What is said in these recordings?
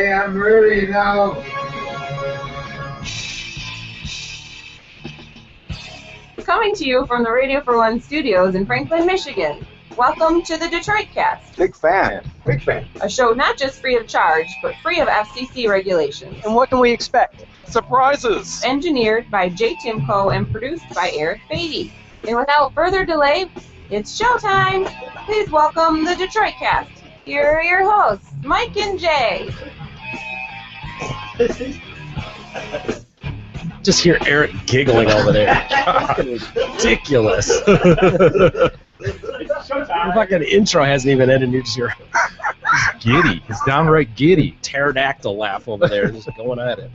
am ready now. Coming to you from the Radio for One studios in Franklin, Michigan. Welcome to the Detroit Cast. Big fan. Big fan. A show not just free of charge, but free of FCC regulations. And what can we expect? Surprises! Engineered by Jay Timko and produced by Eric Beatty. And without further delay, it's showtime! Please welcome the Detroit Cast. Here are your hosts, Mike and Jay. Just hear Eric giggling over there. Ridiculous. The fucking intro hasn't even ended, and you just hear Giddy. It's downright giddy. pterodactyl laugh over there, just going at it.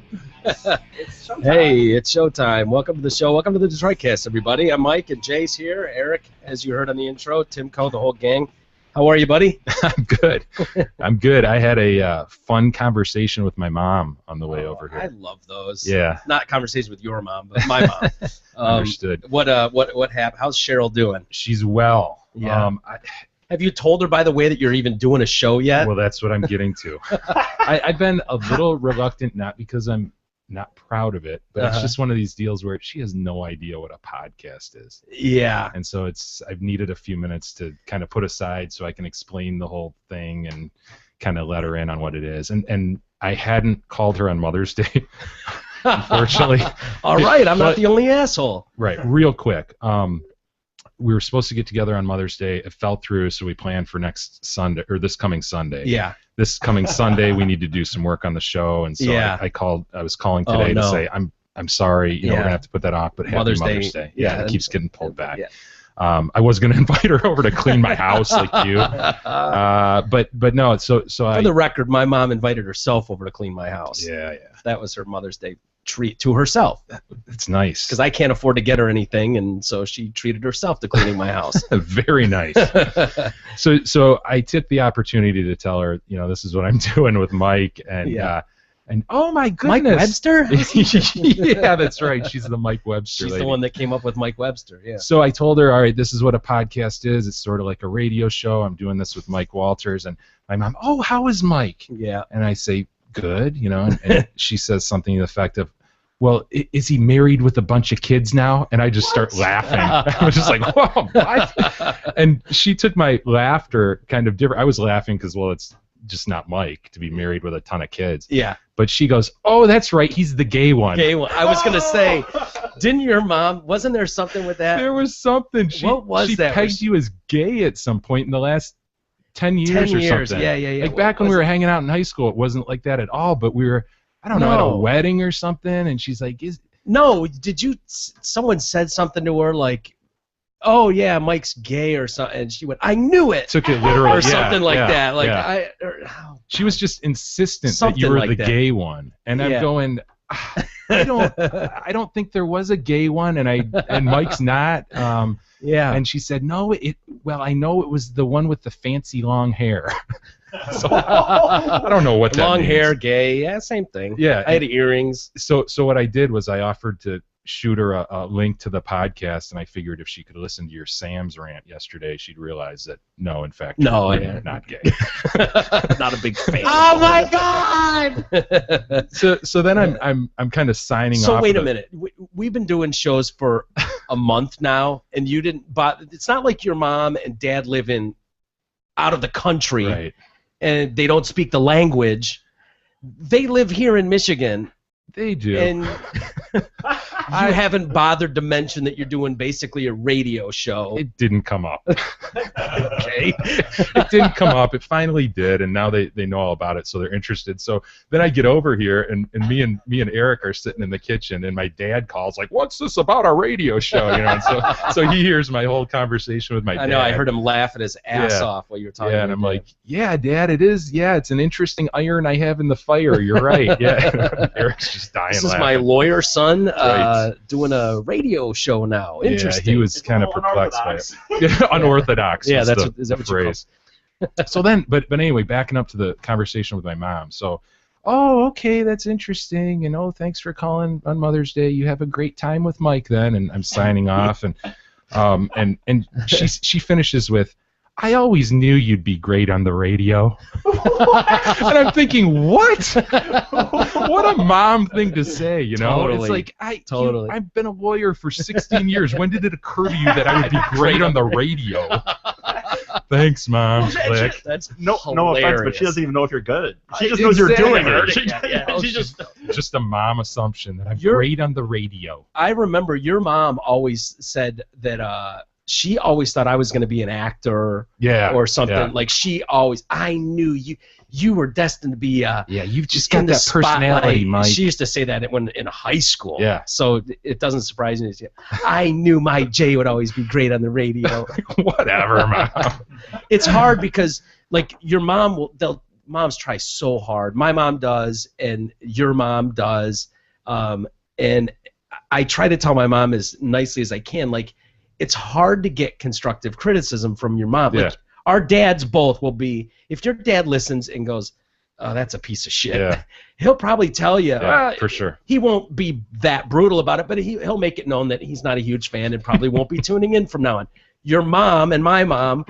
Hey, it's showtime. Welcome to the show. Welcome to the Detroit Cast, everybody. I'm Mike, and Jay's here. Eric, as you heard on the intro, Timko, the whole gang. How are you, buddy? I'm good. I'm good. I had a fun conversation with my mom on the way over here. I love those. Yeah. Not conversation with your mom, but my mom. Understood. What happened? How's Cheryl doing? She's well. Yeah. Have you told her, by the way, that you're even doing a show yet? Well, that's what I'm getting to. I've been a little reluctant, not because I'm not proud of it, but it's just one of these deals where she has no idea what a podcast is. Yeah. And so I've needed a few minutes to kind of put aside so I can explain the whole thing and kind of let her in on what it is. And I hadn't called her on Mother's Day, unfortunately. All right, I'm not the only asshole. Right, real quick. We were supposed to get together on Mother's Day. It fell through, so we planned for next Sunday, or this coming Sunday. Yeah. This coming Sunday, we need to do some work on the show, and so I was calling today to say, I'm sorry, we're gonna have to put that off, but happy Mother's Day. Yeah, it keeps getting pulled back. Yeah. I was gonna invite her over to clean my house like you, but no. So for the record, my mom invited herself over to clean my house. Yeah. That was her Mother's Day treat to herself. It's nice because I can't afford to get her anything, and so she treated herself to cleaning my house. Very nice. So I took the opportunity to tell her, this is what I'm doing with Mike, and oh my goodness, Mike Webster. Yeah, that's right. She's the Mike Webster. She's lady. The one that came up with Mike Webster. Yeah. So I told her, all right, this is what a podcast is. It's sort of like a radio show. I'm doing this with Mike Walters, and my mom, oh, how is Mike? Yeah. And I say, good, and she says something to the effect of, well, is he married with a bunch of kids now? And I just start laughing. I was just like, whoa, what? And she took my laughter kind of different. I was laughing because, well, it's just not Mike to be married with a ton of kids. Yeah. But she goes, oh, that's right, he's the gay one. Gay one. I was going to say, didn't your mom, wasn't there something with that? There was something. What was that? She pegged you as gay at some point in the last 10 years or something. Yeah. Like back when we were hanging out in high school, it wasn't like that at all, but we were, I don't know, at a wedding or something, and she's like, No, someone said something to her like, oh yeah, Mike's gay or something, and she went, I knew it. Took it literally. Or something like that. Like she was just insistent that you were like the that. gay one. And I'm going, I don't think there was a gay one, and Mike's not. Yeah. And she said, no, I know it was the one with the fancy long hair. So I don't know what that long means. hair, gay, yeah, same thing. Yeah. I had earrings. So what I did was I offered to shoot her a link to the podcast, and I figured if she could listen to your Sam's rant yesterday, she'd realize that no, in fact, you're not gay. Not a big fan. Oh my God! So then I'm kind of signing off. So wait a minute. We've been doing shows for a month now, and you didn't. But it's not like your mom and dad live out of the country, right? And they don't speak the language. They live here in Michigan. They do. And you haven't bothered to mention that you're doing basically a radio show. It didn't come up. Okay. It didn't come up. It finally did, and now they know all about it, so they're interested. So then I get over here, and me and Eric are sitting in the kitchen, and my dad calls like, "What's this about a radio show?" And so he hears my whole conversation with my dad. I know. I heard him laughing his ass off while you were talking. Yeah, and I'm like, "Yeah, Dad, it is. Yeah, it's an interesting iron I have in the fire. You're right." Yeah. Eric's just dying. This laughing. is my lawyer son Right. doing a radio show now. Interesting. Yeah, he was kind of perplexed by it. Unorthodox. Yeah, is that the phrase. So then, but anyway, backing up to the conversation with my mom. So, oh, okay, that's interesting. And oh, thanks for calling on Mother's Day. You have a great time with Mike then. And I'm signing off. And she finishes with, I always knew you'd be great on the radio. And I'm thinking, what? What a mom thing to say, you know? Totally. It's like, Totally. I've been a lawyer for 16 years. When did it occur to you that I would be great on the radio? Thanks, Mom. Click. That's No offense, but she doesn't even know if you're good. She just knows Exactly. you're doing it. She just. Just a mom assumption that I'm You're- great on the radio. I remember your mom always said that she always thought I was going to be an actor Yeah. or something. Yeah. Like I knew you were destined to be Yeah, you've just in got the that personality, spotlight. Mike. She used to say that when in high school. Yeah. So it doesn't surprise me. I knew my Jay would always be great on the radio. Whatever, Mom. It's hard because like your mom moms try so hard. My mom does, and your mom does, and I try to tell my mom as nicely as I can. Like, it's hard to get constructive criticism from your mom. Yeah. Like, our dads both will be. If your dad listens and goes, "Oh, that's a piece of shit," Yeah. he'll probably tell you. Yeah, for sure. He won't be that brutal about it, but he'll make it known that he's not a huge fan and probably won't be tuning in from now on. Your mom and my mom,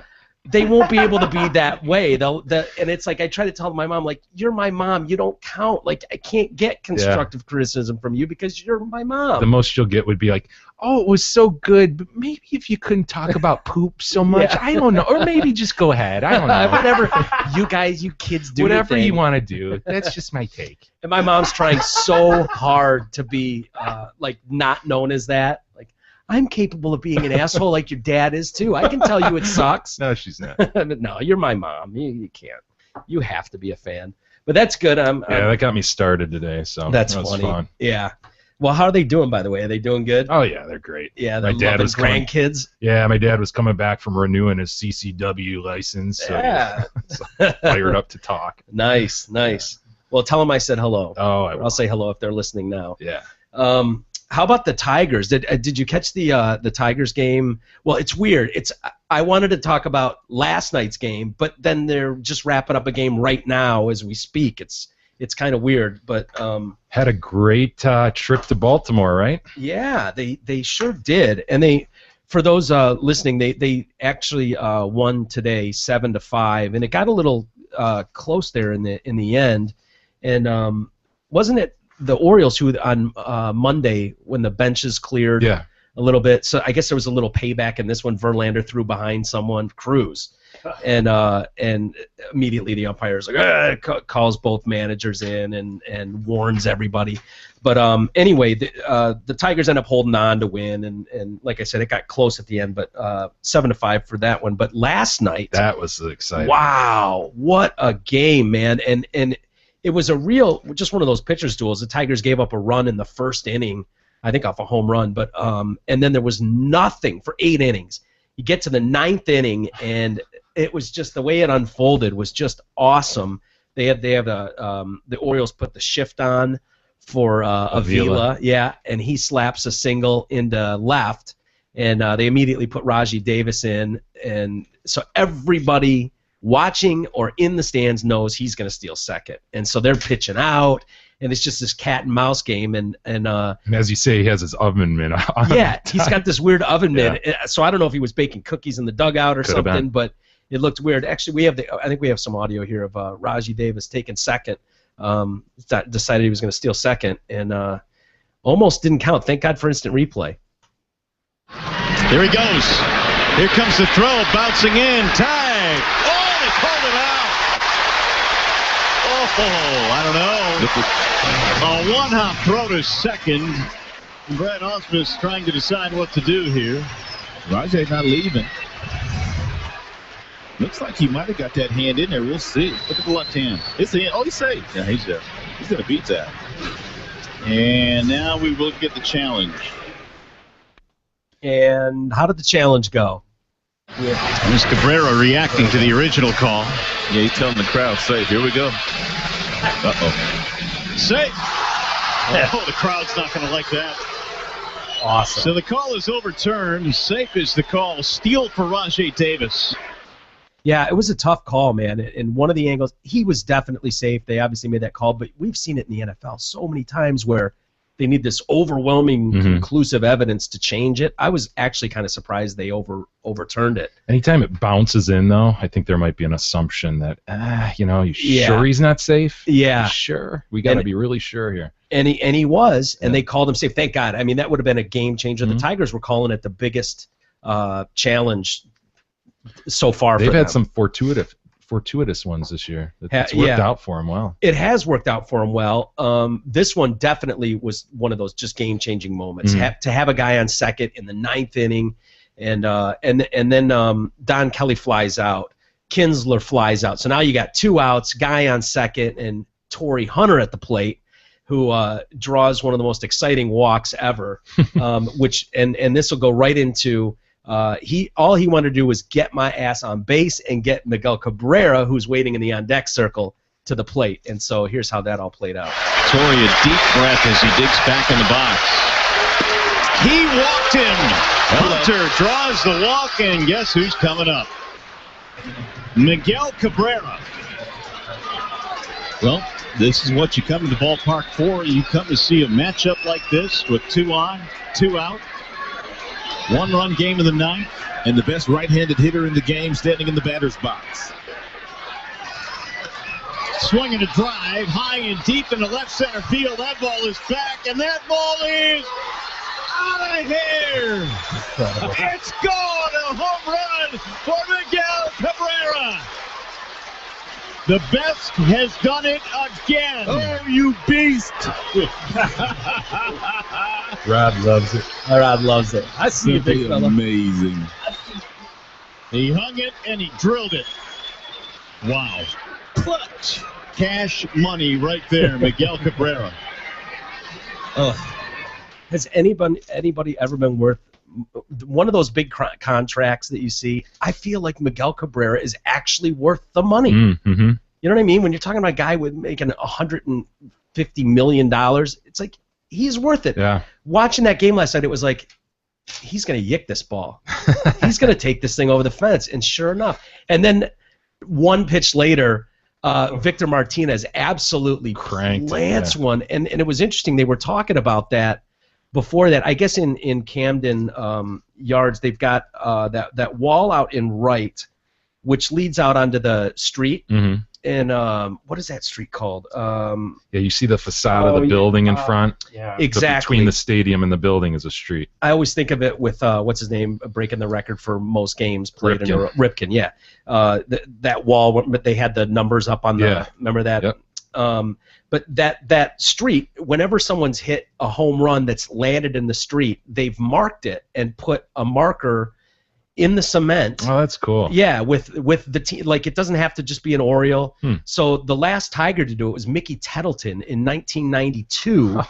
they won't be able to be that way. And it's like I try to tell my mom, like, you're my mom. You don't count. Like, I can't get constructive criticism from you because you're my mom. The most you'll get would be like, oh, it was so good, but maybe if you couldn't talk about poop so much, Yeah. I don't know. Or maybe just go ahead. I don't know. Whatever you kids do. Whatever your you thing. want to do. That's just my take. And my mom's trying so hard to be like not known as that. Like, I'm capable of being an asshole like your dad is too. I can tell you it sucks. No, she's not. No, you're my mom. You can't. You have to be a fan. But that's good. Yeah, that got me started today, so That's that was funny. fun. Yeah. Well, how are they doing, by the way? Are they doing good? Oh, yeah, they're great. Yeah, my they're dad loving was coming- grandkids. Yeah, my dad was coming back from renewing his CCW license, so Yeah. fired up to talk. Nice. Well, tell them I said hello. Oh, I I'll will. say hello if they're listening now. Yeah. How about the Tigers? Did you catch the Tigers game? Well, it's weird. I wanted to talk about last night's game, but then they're just wrapping up a game right now as we speak. It's kind of weird, but Had a great trip to Baltimore, right? yeah, they sure did. And for those listening, they actually won today 7-5, and it got a little close there in the end. And wasn't it the Orioles who on Monday when the benches cleared Yeah. a little bit? So I guess there was a little payback in this one. Verlander threw behind someone, Cruz, and immediately the umpire's like calls both managers in and warns everybody. But anyway, the Tigers end up holding on to win, and like I said, it got close at the end, but 7-5 for that one. But last night, That was exciting. wow, what a game, man! And it was just one of those pitchers' duels. The Tigers gave up a run in the first inning, I think off a home run, but and then there was nothing for 8 innings. You get to the 9th inning, and it was just the way it unfolded was just awesome. They have the Orioles put the shift on for Avila, yeah, and he slaps a single into left, and they immediately put Rajai Davis in, and so everybody watching or in the stands knows he's going to steal second, and so they're pitching out, and it's just this cat and mouse game, and as you say, he has his oven mitt on. yeah, he's got this weird oven mitt, so I don't know if he was baking cookies in the dugout or Could have something, been. but it looked weird. Actually, I think we have some audio here of Rajai Davis taking second. Decided he was going to steal second, and almost didn't count. Thank God for instant replay. Here he goes. Here comes the throw, bouncing in. Tag. Oh, they called it out. Oh, I don't know. A one-hop throw to second. And Brad Ausmus trying to decide what to do here. Rajai not leaving. Looks like he might have got that hand in there. We'll see. Look at the left hand. It's the hand. Oh, he's safe. Yeah, he's there. He's going to beat that. And now we will get the challenge. And how did the challenge go? There's Cabrera reacting to the original call. Yeah, he's telling the crowd safe. Here we go. Uh-oh. Safe. Oh, the crowd's not going to like that. Awesome. So the call is overturned. Safe is the call. Steal for Rajai Davis. Yeah, it was a tough call, man. In one of the angles, he was definitely safe. They obviously made that call, but we've seen it in the NFL so many times where they need this overwhelming, conclusive evidence to change it. I was actually kind of surprised they overturned it. Anytime it bounces in, though, I think there might be an assumption that, you sure he's not safe? Yeah. You sure? We got to be really sure here. And he was, and they called him safe. Thank God. I mean, that would have been a game changer. The Tigers were calling it the biggest challenge so far. They've had some fortuitous ones this year. It's worked out for them well. It has worked out for them well. This one definitely was one of those just game-changing moments. To have a guy on second in the 9th inning, and then Don Kelly flies out, Kinsler flies out. So now you got 2 outs, guy on second, and Torrey Hunter at the plate, who draws one of the most exciting walks ever. Which this will go right into. All he wanted to do was get my ass on base and get Miguel Cabrera, who's waiting in the on-deck circle, to the plate. And so here's how that all played out. Torrey, a deep breath as he digs back in the box. He walked him. Hunter draws the walk, and guess who's coming up? Miguel Cabrera. Well, this is what you come to the ballpark for. You come to see a matchup like this with 2 on, 2 out. 1-run game of the 9th, and the best right-handed hitter in the game standing in the batter's box. Swinging a drive high and deep into left center field. That ball is back, and that ball is out of here. It's gone. A home run for Miguel Cabrera. The best has done it again. Oh, you beast. Rod loves it. Rod loves it. I see you, big fella. Amazing. He hung it and he drilled it. Wow. Clutch. Cash money right there, Miguel Cabrera. Has anybody ever been worth one of those big contracts that you see? I feel like Miguel Cabrera is actually worth the money. Mm-hmm. You know what I mean? When you're talking about a guy with making $150 million, it's like he's worth it. Yeah. Watching that game last night, it was like he's going to yick this ball. He's going to take this thing over the fence. And sure enough, and then one pitch later, Victor Martinez absolutely plants one. And it was interesting. They were talking about that before that. I guess in Camden Yards, they've got that wall out in right, which leads out onto the street. Mm-hmm. And what is that street called? You see the facade of the building in front. Yeah, exactly. Between the stadium and the building is a street. I always think of it with what's his name breaking the record for most games played in a row. Ripken, yeah. That wall, but they had the numbers up on the. Yeah. Remember that? Yep. But that street, whenever someone's hit a home run that's landed in the street, they've marked it and put a marker in the cement. Oh, that's cool. Yeah, with the team, like it doesn't have to just be an Oriole. So the last Tiger to do it was Mickey Tettleton in 1992,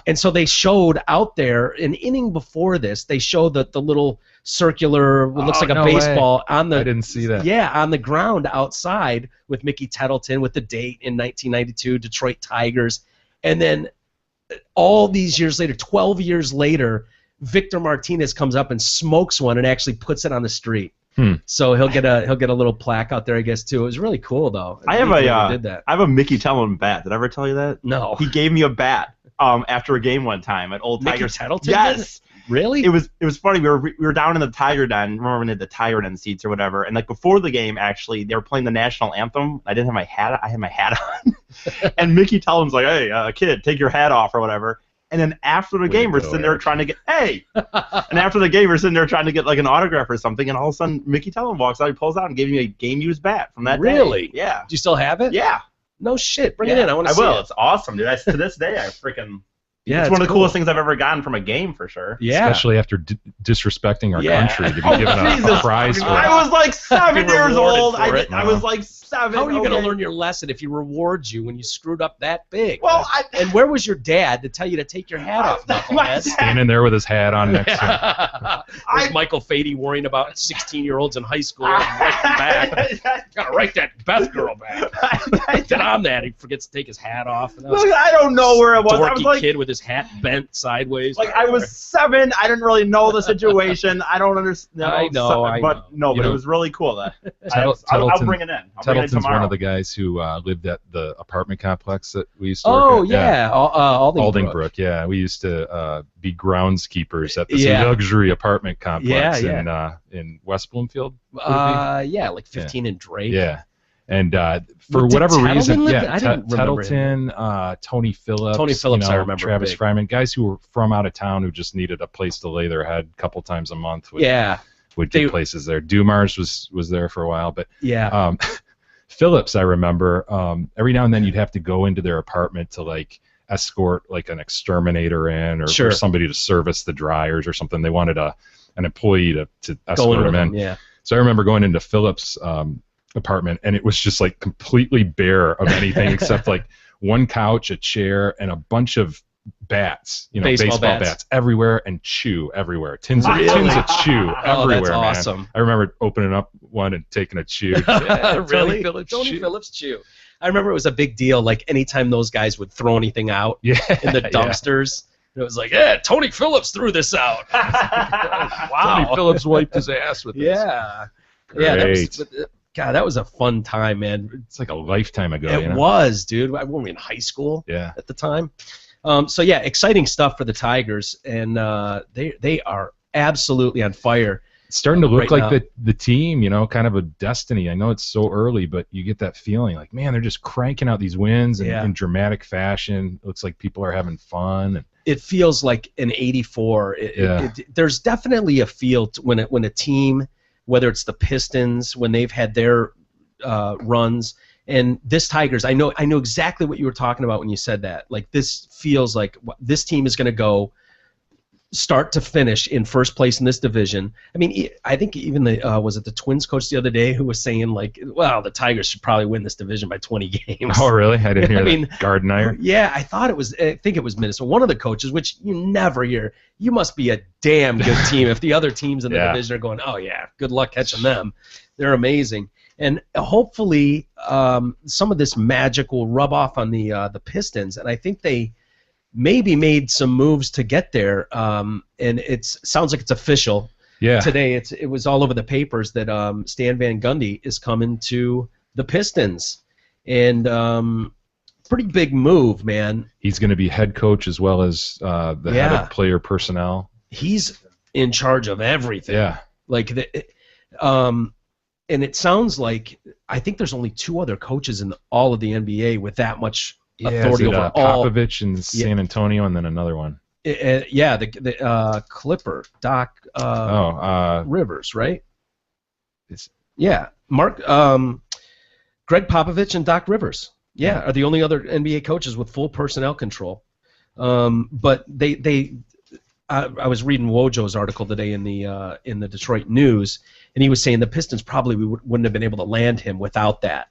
and so they showed out there an inning before this. They showed the little circular, what looks like a baseball on the. I didn't see that. Yeah, on the ground outside with Mickey Tettleton with the date in 1992, Detroit Tigers, and then all these years later, 12 years later, Victor Martinez comes up and smokes one and actually puts it on the street. So he'll get a little plaque out there, I guess, too. It was really cool, though. I have a Mickey Tettleton bat. Did I ever tell you that? No. He gave me a bat after a game one time at Old Tiger. Mickey Tettleton? Yes. Really? It was funny. We were down in the Tiger Den. Remember when they had the Tiger Den seats or whatever? And like before the game, actually, they were playing the national anthem. I didn't have my hat. I had my hat on. And Mickey Tettleton's like, "Hey, kid, take your hat off or whatever." And then after the game, we're sitting there trying to get, and after the game, we're sitting there trying to get like an autograph or something, and all of a sudden, Mickey Tettleton walks out, he pulls out and gave me a game-used bat from that day. Really? Yeah. Do you still have it? Yeah. No shit. Bring it in. I want to see it. I will. It's awesome, dude. To this day, I freaking... Yeah, it's one of the coolest things I've ever gotten from a game, for sure. Yeah. Especially after disrespecting our country to be given a prize for it. I was like 7 years old. I was like 7. How are you going to learn your lesson if he rewards you when you screwed up that big? Well, and where was your dad to tell you to take your hat off, knucklehead? Standing there with his hat on next to him. There's Michael Fady worrying about 16-year-olds in high school. Gotta write that Beth girl back. Get on that. He forgets to take his hat off. Look, I don't know where I was. I was like, kid with his his hat bent sideways. Like, I was 7. I didn't really know the situation. I don't understand. I know, But You it know. was really cool. That I'll bring it in. I'll bring it in Tettleton's one tomorrow. of the guys who lived at the apartment complex that we used to Oh work at. yeah, Aldingbrook, yeah. We used to be groundskeepers at this luxury apartment complex in West Bloomfield. Yeah, like 15 and Drake. Yeah. And for Did whatever Tettleton reason, live there? I didn't remember Tettleton, Tony Phillips, Tony Phillips, I remember Travis big. Fryman, guys who were from out of town who just needed a place to lay their head a couple times a month would get places there. Dumars was there for a while, but Phillips, I remember, every now and then you'd have to go into their apartment to like escort like an exterminator in or somebody to service the dryers or something. They wanted an employee to escort them in. Yeah. So I remember going into Phillips' apartment, and it was just like completely bare of anything except like one couch, a chair, and a bunch of bats, baseball bats everywhere, and chew everywhere. Tins of chew everywhere. That's awesome. Man. I remember opening up one and taking a chew. Really? Tony Phillips chew. I remember it was a big deal. Like anytime those guys would throw anything out in the dumpsters. It was like, Tony Phillips threw this out. Wow. Tony Phillips wiped his ass with this. Yeah. That was a fun time, man. It's like a lifetime ago. It was, dude. I was in high school at the time. Exciting stuff for the Tigers, and they are absolutely on fire. It's starting to look right like the team, kind of a destiny. I know it's so early, but you get that feeling like, man, they're just cranking out these wins in dramatic fashion. It looks like people are having fun. It feels like an '84. There's definitely a feel when a team, whether it's the Pistons, when they've had their runs, and this Tigers, I know exactly what you were talking about when you said that. Like, this feels like this team is going to go start to finish in first place in this division. I mean, I think even was it the Twins coach the other day who was saying, like, well, the Tigers should probably win this division by 20 games. Oh, really? I didn't hear that. Gardner. Yeah, I think it was Minnesota. One of the coaches, which you never hear, you must be a damn good team if the other teams in the division are going, oh, yeah, good luck catching them. They're amazing. And hopefully some of this magic will rub off on the Pistons, and I think they maybe made some moves to get there, and it sounds like it's official. Yeah. Today it was all over the papers that Stan Van Gundy is coming to the Pistons, and pretty big move, man. He's going to be head coach as well as the head of player personnel. He's in charge of everything. Yeah. Like and it sounds like I think there's only 2 other coaches in all of the NBA with that much authority over all. Popovich in San Antonio, and then another one. The Clipper, Doc Rivers, right? Greg Popovich and Doc Rivers. Are the only other NBA coaches with full personnel control. But I was reading Wojo's article today in the Detroit News, and he was saying the Pistons probably wouldn't have been able to land him without that.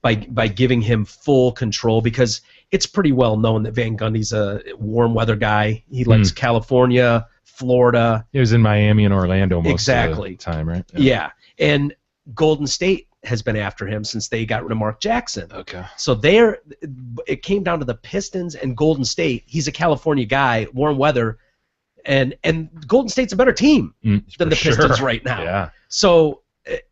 By giving him full control, because it's pretty well known that Van Gundy's a warm weather guy. He likes California, Florida. He was in Miami and Orlando most of the time, right? Yeah. And Golden State has been after him since they got rid of Mark Jackson. Okay. So it came down to the Pistons and Golden State. He's a California guy, warm weather, and Golden State's a better team than the Pistons right now. Yeah. So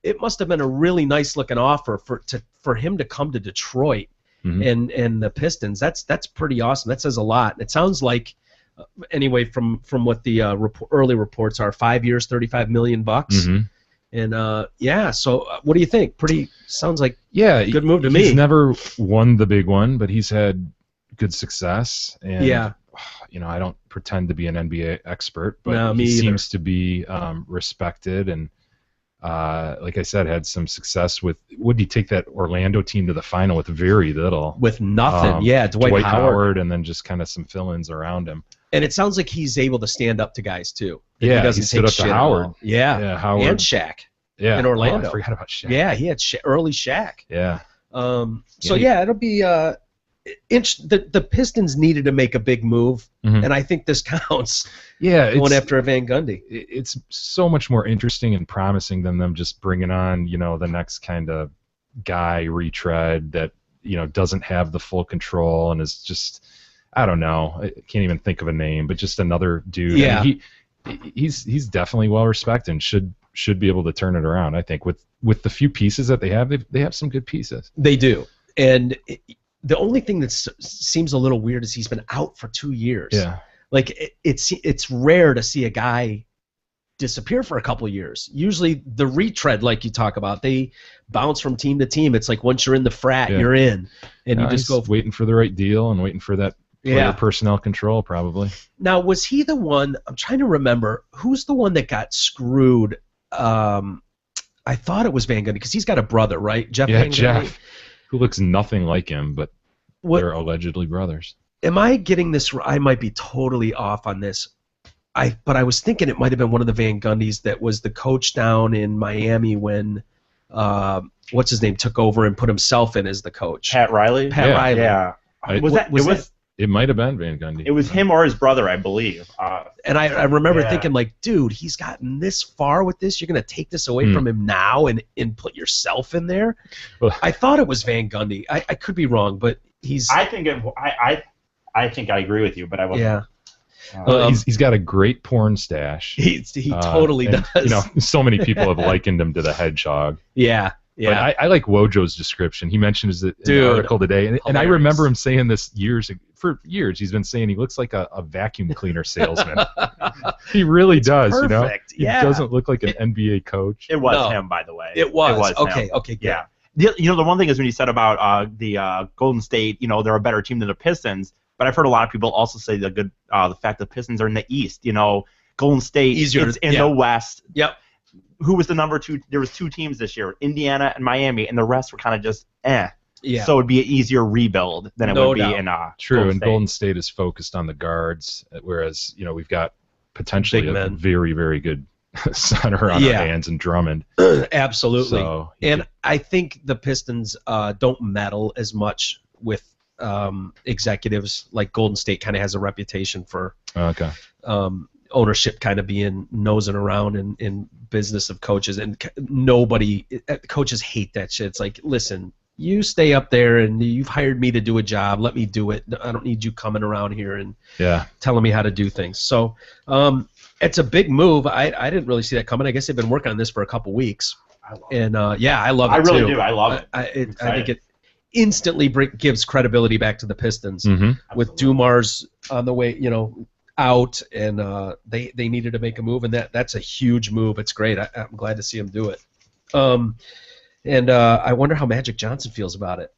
it must have been a really nice looking offer for him to come to Detroit and the Pistons. That's pretty awesome. That says a lot. And it sounds like, anyway, from what the early reports are, 5 years, $35 million. And so what do you think? Sounds like good move to me. He's never won the big one, but he's had good success. And I don't pretend to be an NBA expert, but he seems to be respected and. Like I said, had some success with. Would he take that Orlando team to the final with very little? With nothing, Dwight Howard, and then just kind of some fill-ins around him. And it sounds like he's able to stand up to guys too. He stood up to Howard. Howard and Shaq. Yeah, in Orlando. I forgot about Shaq. Yeah, he had early Shaq. Yeah. It'll be. The Pistons needed to make a big move, and I think this counts. Yeah, going after a Van Gundy. It's so much more interesting and promising than them just bringing on, the next kind of guy retread that, doesn't have the full control and is just. I don't know. I can't even think of a name, but just another dude. Yeah. I mean, he's definitely well respected and should be able to turn it around. I think with the few pieces that they have some good pieces. They do. And the only thing that seems a little weird is he's been out for 2 years. Yeah. Like it's rare to see a guy disappear for a couple of years. Usually the retread, like you talk about, they bounce from team to team. It's like once you're in the frat, Yeah. you're in, and you just He's go. waiting for the right deal and waiting for that player Yeah. personnel control probably. Now, was he the one? I'm trying to remember who's the one that got screwed. I thought it was Van Gundy because he's got a brother, right? Jeff. Yeah, Van Gundy? Jeff, who looks nothing like him, but What? they're allegedly brothers. Am I getting this? I might be totally off on this. But I was thinking it might have been one of the Van Gundys that was the coach down in Miami when what's his name took over and put himself in as the coach. Pat Riley. Pat Yeah. Riley. Yeah. It might have been Van Gundy. It was him or his brother, I believe. And I remember Yeah. thinking, like, dude, he's gotten this far with this. You're going to take this away from him now and put yourself in there? Well- I thought it was Van Gundy. I could be wrong, but he's. I think I think I agree with you, but I wasn't. Yeah. He's got a great porn stash. He totally and, does. You know, so many people have likened him to the hedgehog. Yeah. Yeah. But I like Wojo's description. He mentions it in Dude, the article today, and I hilarious. remember him saying this for years. He's been saying he looks like a vacuum cleaner salesman. He really does. perfect. You know, Yeah. he doesn't look like an NBA coach. It was No. him, by the way. It was. Okay. him. Okay. Good. Yeah. The one thing is when you said about the Golden State, they're a better team than the Pistons. But I've heard a lot of people also say the fact the Pistons are in the East. Golden State is in the West. Yep. Who was the number two? There was 2 teams this year, Indiana and Miami, and the rest were kind of just eh. Yeah. So it'd be an easier rebuild than it No would be doubt. in True, Golden and State. Golden State is focused on the guards, whereas we've got potentially Big a men. very, very good center on Yeah. our hands in Drummond. Absolutely. So, And I think the Pistons don't meddle as much with executives. Like Golden State kind of has a reputation for okay. ownership kind of being nosing around in business of coaches, and coaches hate that shit. It's like, listen, you stay up there and you've hired me to do a job. Let me do it. I don't need you coming around here and telling me how to do things. So it's a big move. I didn't really see that coming. I guess they've been working on this for a couple weeks. And I love it I really too. do. I love it. I think it instantly gives credibility back to the Pistons Mm-hmm. with Dumars on the way, out, and they needed to make a move, and that's a huge move. It's great. I'm glad to see him do it. And I wonder how Magic Johnson feels about it.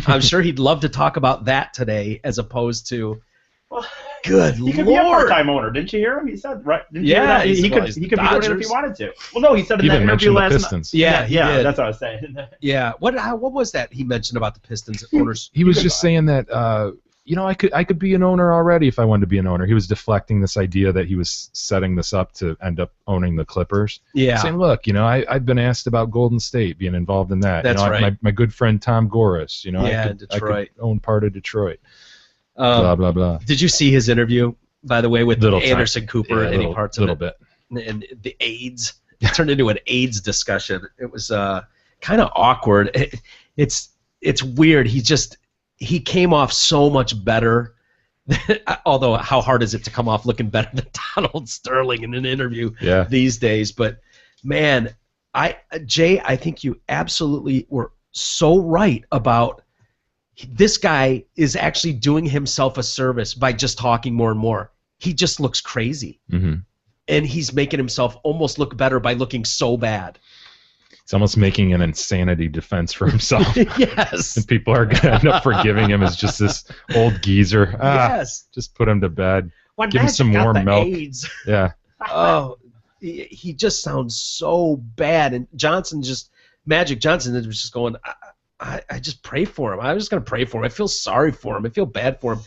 I'm sure he'd love to talk about that today, as opposed to. Good He Lord. could be a part-time owner. Didn't you hear him? He said, right? Didn't you hear Yeah, that? he's he one could of be the doing it if Dodgers. he wanted to. Well, no, he said in He that even interview mentioned the last night. Pistons. Yeah, he did. That's what I was saying. Yeah. What was that he mentioned about the Pistons owners? He was just saying that I could be an owner already if I wanted to be an owner. He was deflecting this idea that he was setting this up to end up owning the Clippers. Yeah. Saying, look, I've been asked about Golden State being involved in that. That's right. My good friend Tom Goris. Yeah, I Detroit. could own part of Detroit. Blah blah blah. Did you see his interview, by the way, with Little Anderson Cooper? Yeah, Any parts of little it? bit. And the AIDS. It turned into an AIDS discussion. It was kind of awkward. It's weird. He came off so much better. Although, how hard is it to come off looking better than Donald Sterling in an interview these days? But man, Jay, I think you absolutely were so right about this guy is actually doing himself a service by just talking more and more. He just looks crazy. Mm-hmm. And he's making himself almost look better by looking so bad. He's almost making an insanity defense for himself. Yes. And people are going to end up forgiving him as just this old geezer. Yes. Just put him to bed. When Give him Magic some got warm the milk. AIDS. Yeah. Oh, he just sounds so bad. And Magic Johnson was just going, I just pray for him. I'm just going to pray for him. I feel sorry for him. I feel bad for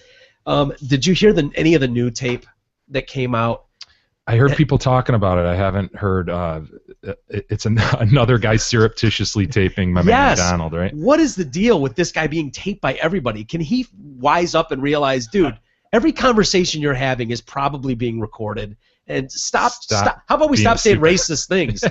him. Did you hear any of the new tape that came out? I heard people talking about it. I haven't heard. It's another guy surreptitiously taping my man McDonald, right? What is the deal with this guy being taped by everybody? Can he wise up and realize, dude, every conversation you're having is probably being recorded, And stop. How about we stop saying racist things?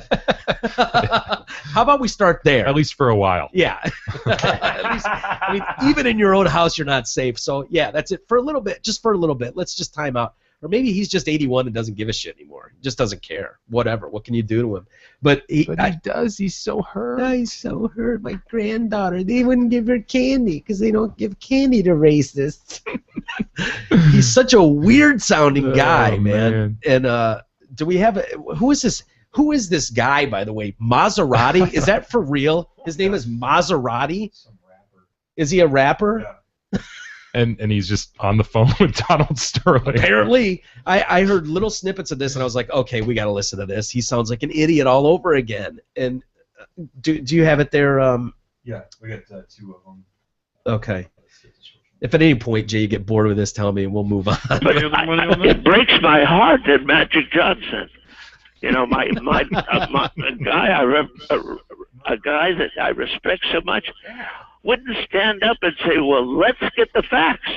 How about we start there? At least for a while. Yeah. At least, I mean, even in your own house, you're not safe. So, yeah, that's it. For a little bit. Just for a little bit. Let's just time out. Or maybe he's just 81 and doesn't give a shit anymore. Just doesn't care. Whatever. What can you do to him? But he does. He's so hurt. Oh, he's so hurt. My granddaughter, they wouldn't give her candy because they don't give candy to racists. He's such a weird-sounding guy, man. And do we have who is this? Who is this guy, by the way? Maserati? Is that for real? His name is Maserati? Some rapper. Is he a rapper? Yeah. And he's just on the phone with Donald Sterling. Apparently. I heard little snippets of this, and I was like, okay, we got to listen to this. He sounds like an idiot all over again. And do you have it there? Yeah, we got 2 of them. Okay. If at any point, Jay, you get bored with this, tell me, and we'll move on. But it breaks my heart that Magic Johnson, you know, a guy that I respect so much, wouldn't stand up and say, well, let's get the facts.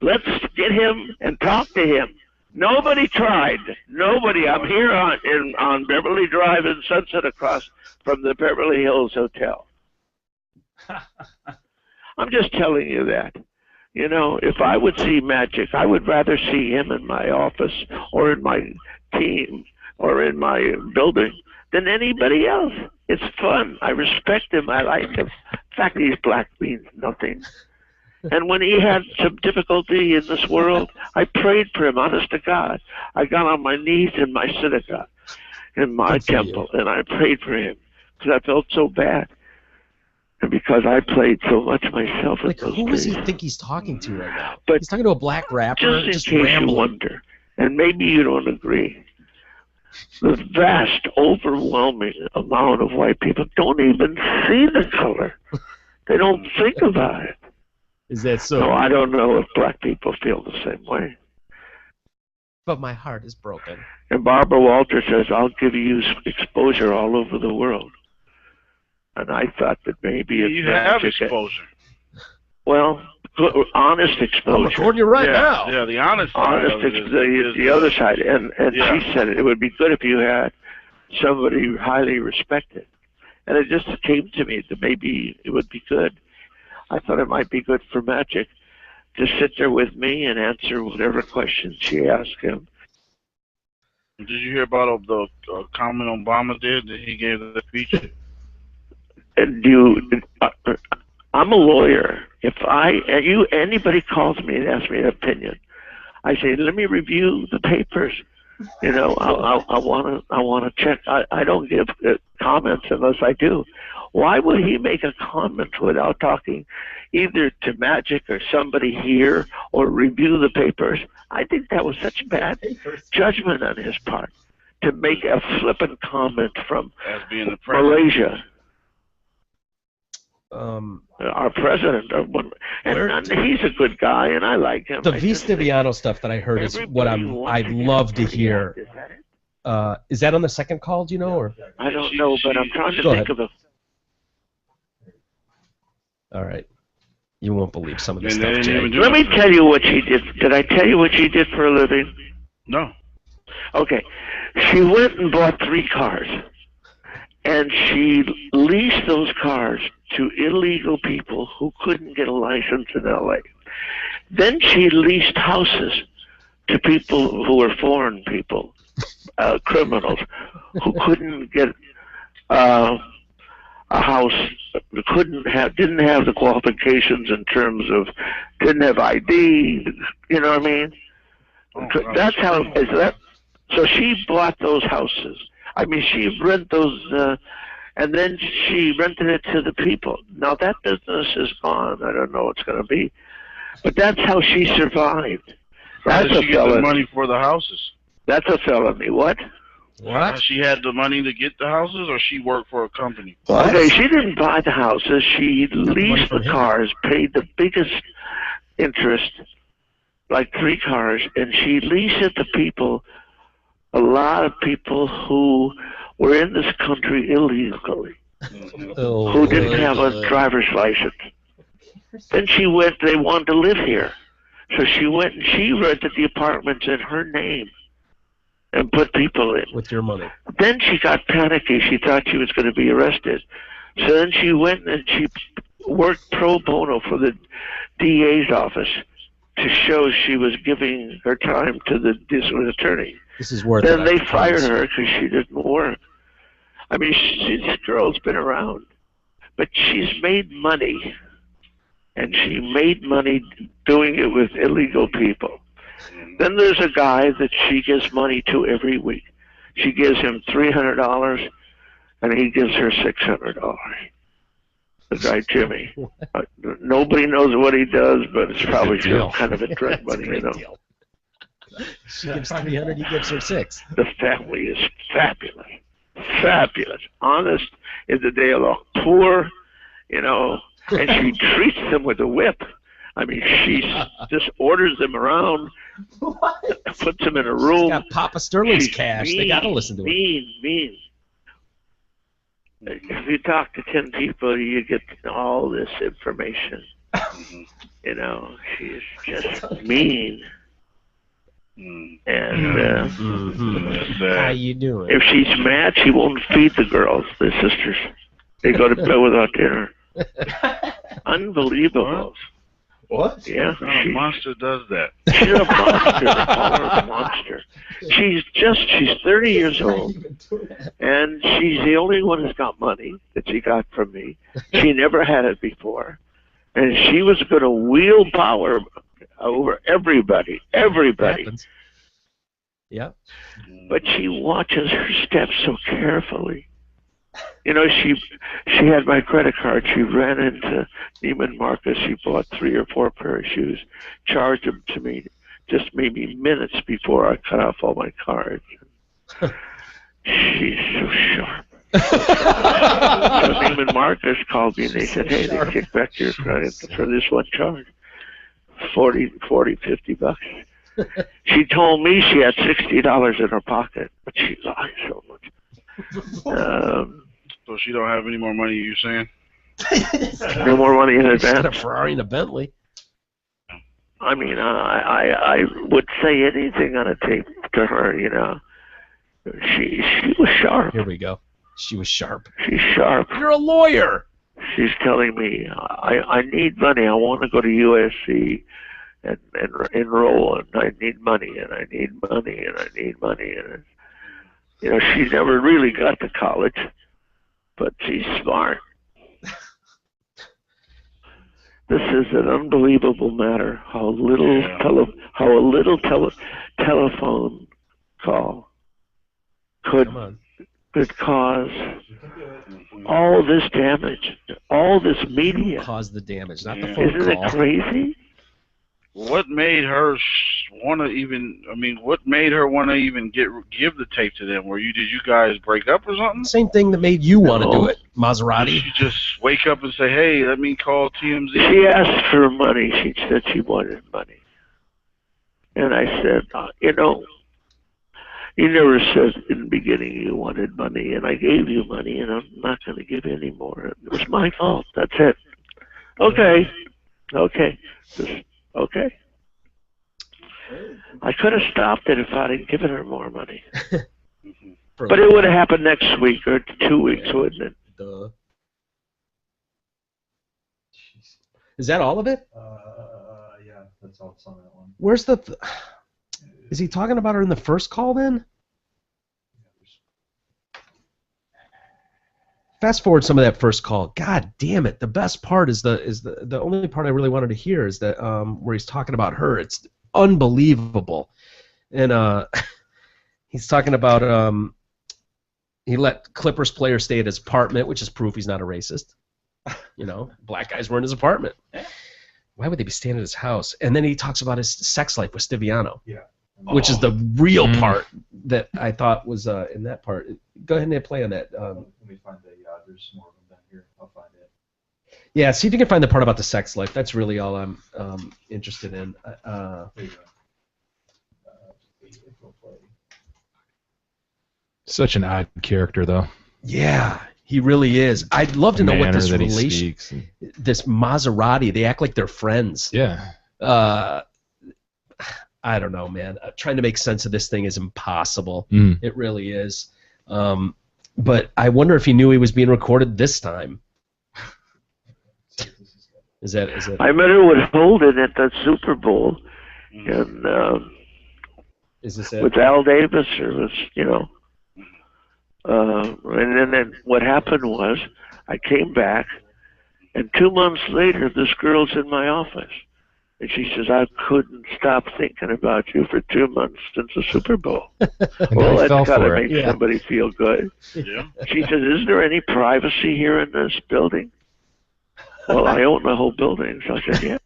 Let's get him and talk to him. Nobody tried. Nobody. I'm here on Beverly Drive in Sunset across from the Beverly Hills Hotel. I'm just telling you that. You know, if I would see Magic, I would rather see him in my office or in my team or in my building than anybody else. It's fun. I respect him. I like him. In fact, he's black means nothing. And when he had some difficulty in this world, I prayed for him, honest to God. I got on my knees in my synagogue, in my temple, and I prayed for him because I felt so bad. And because I played so much myself. Like, who does he think he's talking to right now? But he's talking to a black rapper. Just in case you wonder, and maybe you don't agree, the vast, overwhelming amount of white people don't even see the color. They don't think about it. Is that so? No, I don't know if black people feel the same way. But my heart is broken. And Barbara Walters says, I'll give you exposure all over the world. And I thought that maybe you have exposure. Well, honest exposure. I'm recording you right now. Yeah, the honest side. The other side. And she said it would be good if you had somebody highly respected. And it just came to me that maybe it would be good. I thought it might be good for Magic to sit there with me and answer whatever questions she asked him. Did you hear about the comment Obama did that he gave the speech? I'm a lawyer. If anybody calls me and asks me an opinion, I say, let me review the papers. You know, I want to check. I don't give comments unless I do. Why would he make a comment without talking either to Magic or somebody here or review the papers? I think that was such bad judgment on his part to make a flippant comment from Malaysia. Our president, and he's a good guy, and I like him. The V. Stiviano stuff that I heard is what I'd love to hear. Is that on the second call? Do you know, or I don't know, but I'm trying to think of a. All right, you won't believe some of this stuff, Jay. Let me tell you what she did. Did I tell you what she did for a living? No. Okay, she went and bought 3 cars. And she leased those cars to illegal people who couldn't get a license in L.A. Then she leased houses to people who were foreign people, criminals, who couldn't get a house, didn't have the qualifications in terms of, didn't have ID, you know what I mean? That's how, so she bought those houses. I mean, she rented those, and then she rented it to the people. Now, that business is gone. I don't know what's going to be. But that's how she survived. How did she get the money for the houses? That's a felony. What? She had the money to get the houses, or she worked for a company? Okay, she didn't buy the houses. She leased the cars, paid the biggest interest, like 3 cars, and she leased it to people, a lot of people who were in this country illegally, who didn't have a driver's license. Then she went, they wanted to live here. So she went and she rented the apartments in her name. and put people in. With your money. Then she got panicky. She thought she was going to be arrested. So then she went and she worked pro bono for the DA's office to show she was giving her time to the district attorney. This is worth Then it. they fired her because she didn't work. I mean, this girl's been around, but she's made money, and she made money doing it with illegal people. Then there's a guy that she gives money to every week. She gives him $300, and he gives her $600. The guy Jimmy. Nobody knows what he does, but it's probably some kind of a drug money, you know. Deal. She gives 300, he gives her 6. The family is fabulous. Fabulous. Honest is the day of the poor, you know, and she treats them with a whip. I mean, she just orders them around, puts them in a room. She's got Papa Sterling's She's cash. They mean, got to listen to her. Mean. If you talk to 10 people, you get all this information. You know, she's just mean. And How you doing? if she's mad, she won't feed the girls, the sisters. They go to bed without dinner. Unbelievable. What? Yeah, What kind of monster does that? she's a monster. Call her a monster. She's 30 years old, and she's the only one who's got money that she got from me. She never had it before, and she was going to wield power over everybody. Happens. Yeah. But she watches her steps so carefully. You know, she had my credit card. She ran into Neiman Marcus. She bought 3 or 4 pair of shoes, charged them to me just maybe minutes before I cut off all my cards. She's so sharp. So Neiman Marcus called me and they said, hey, they kicked back your credit for this one charge. 40, 50 bucks. She told me she had $60 in her pocket, but she lied so much. So she don't have any more money, you saying? No more money in She's got a advance. Ferrari and a Bentley. I mean, I would say anything on a tape to her, you know. She was sharp. Here we go. She was sharp. She's sharp. You're a lawyer. She's telling me, I need money. I want to go to USC and enroll, and I need money, and I need money, and I need money. And, you know, she never really got to college, but she's smart. This is an unbelievable matter. How a little telephone call could cause all this damage, all this media. Caused the damage, not the phone Isn't call. it crazy? What made her want to even? I mean, what made her want to even give the tape to them? Did you guys break up or something? Same thing that made you want to do No. it, Maserati. Did she just wake up and say, "Hey, let me call TMZ"? She asked for money. She said she wanted money. And I said, you know, you never said in the beginning you wanted money, and I gave you money, and I'm not going to give any more. It was my fault. That's it. Okay. Okay. I could have stopped it if I'd given her more money. But it would have happened next week or 2 weeks, wouldn't it? Duh. Is that all of it? Yeah, that's all it's on that one. Where's the... Is he talking about her in the first call then? Fast forward some of that first call. God damn it! The best part is the only part I really wanted to hear is that where he's talking about her. It's unbelievable, and he's talking about he let Clippers players stay at his apartment, which is proof he's not a racist. You know, black guys were in his apartment. Why would they be staying at his house? And then he talks about his sex life with Stiviano. Yeah. Which is the real part that I thought was in that part. Go ahead and play on that. Let me find the. There's more of them down here. I'll find it. Yeah, see if you can find the part about the sex life. That's really all I'm interested in. There you go. Such an odd character, though. Yeah, he really is. I'd love to know what this that he relation, speaks and- this Maserati. They act like they're friends. Yeah. I don't know, man. Trying to make sense of this thing is impossible. It really is. But I wonder if he knew he was being recorded this time. Is that? I met her with Holden at the Super Bowl, and is this it? with Al Davis, or was and then what happened was I came back, and 2 months later, this girl's in my office, and she says, "I couldn't stop thinking about you for 2 months since the Super Bowl." Well, that's got to make somebody feel good. Yeah. She says, "Is there any privacy here in this building?" Well, I own the whole building. So I said, yeah.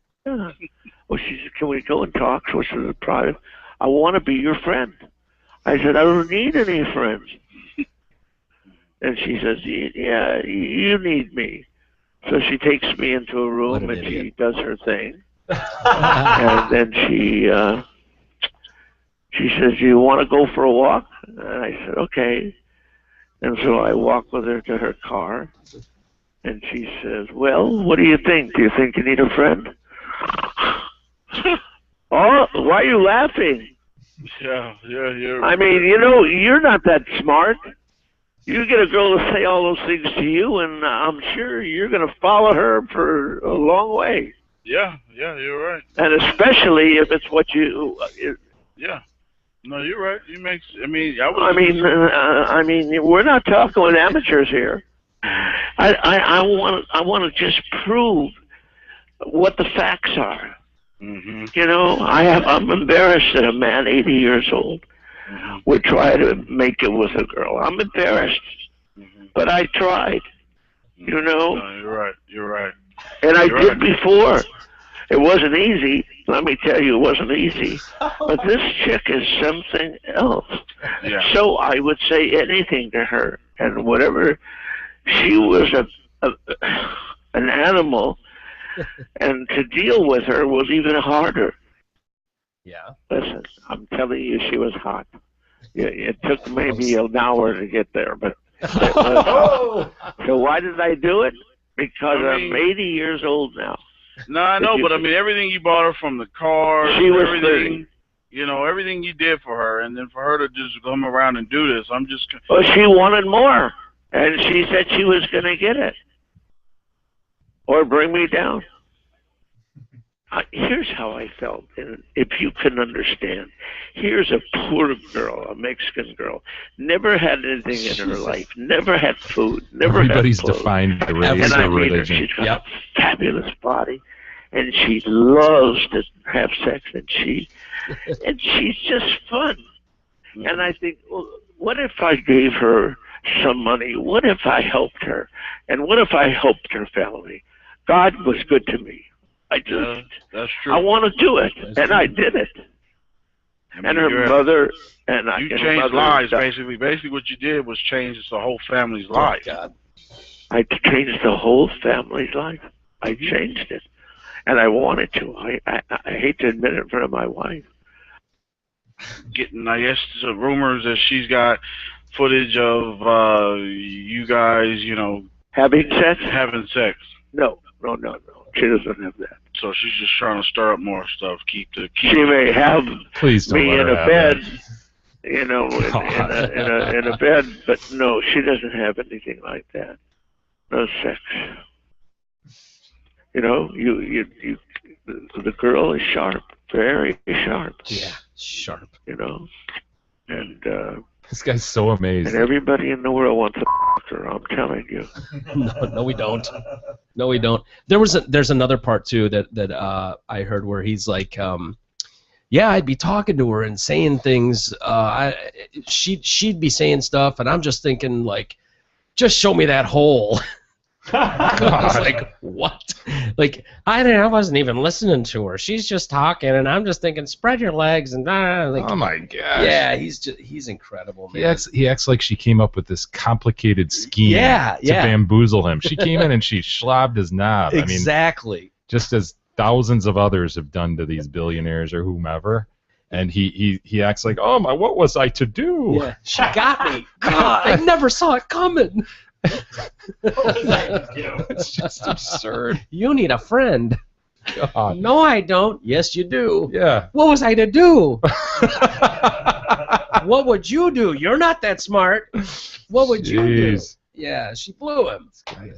Well, she said, "Can we go and talk?" So she said, "Private. I want to be your friend." I said, "I don't need any friends." And she says, "Yeah, you need me." So she takes me into a room and she does her thing. And then she says, "Do you want to go for a walk?" And I said, "Okay." And so I walk with her to her car. And she says, "Well, what do you think? Do you think you need a friend?" Oh, why are you laughing? Yeah. I mean, you're not that smart. You get a girl to say all those things to you, and I'm sure you're going to follow her for a long way. Yeah, you're right. And especially if it's what you... Yeah. No, you're right. You make... I mean, we're not talking with amateurs here. I want to just prove what the facts are. I'm embarrassed that a man 80 years old would try to make it with a girl. I'm embarrassed, but I tried. No, you're right. And I did before. It wasn't easy. Let me tell you, it wasn't easy. But this chick is something else. Yeah. So I would say anything to her, and whatever. She was an animal, and to deal with her was even harder. Yeah. Listen, I'm telling you, she was hot. It took maybe an hour to get there, but it was hot. So why did I do it? Because I'm 80 years old now. No, I know, but I mean, everything you bought her from the car, she was everything, everything you did for her, and then for her to just come around and do this, I'm just... Well, she wanted more. And she said she was going to get it. Or bring me down. Here's how I felt, and if you can understand. Here's a poor girl, a Mexican girl, never had anything in her life, never had food, never Everybody's had clothes. defined the race And I or meet her, religion. she's got a fabulous body, and she loves to have sex, and she's just fun. And I think, well, what if I gave her some money? What if I helped her? And what if I helped her family? God was good to me. That's true. I want to do it, I did it. And her mother and I. You changed lives, basically. Basically, what you did was change the whole family's life. God. I changed the whole family's life. I changed it, and I wanted to. I hate to admit it in front of my wife. Getting, I guess, the rumors that she's got footage of you guys, having sex. No. She doesn't have that. So she's just trying to stir up more stuff. She may have Please don't me let in her a have bed, that. in a bed, but no, she doesn't have anything like that. No sex. The girl is sharp, very sharp. Yeah, sharp. And this guy's so amazing. And everybody in the world wants to f her. I'm telling you. No, we don't. No, we don't. There's another part too that I heard where he's like, yeah, I'd be talking to her and saying things. She'd be saying stuff, and I'm just thinking like, just show me that hole. I was like, what? Like, I wasn't even listening to her. She's just talking, and I'm just thinking, spread your legs and like. Oh my gosh. Yeah, he's incredible, man. He acts like she came up with this complicated scheme to bamboozle him. She came in and she slobbed his knob. Exactly. I mean, just as thousands of others have done to these billionaires or whomever. And he acts like, oh my, what was I to do? Yeah, she got me. God, I never saw it coming. It's just absurd. You need a friend. God. No, I don't. Yes, you do. Yeah. What was I to do? What would you do? You're not that smart. What would you do? Jeez. Yeah, she blew him.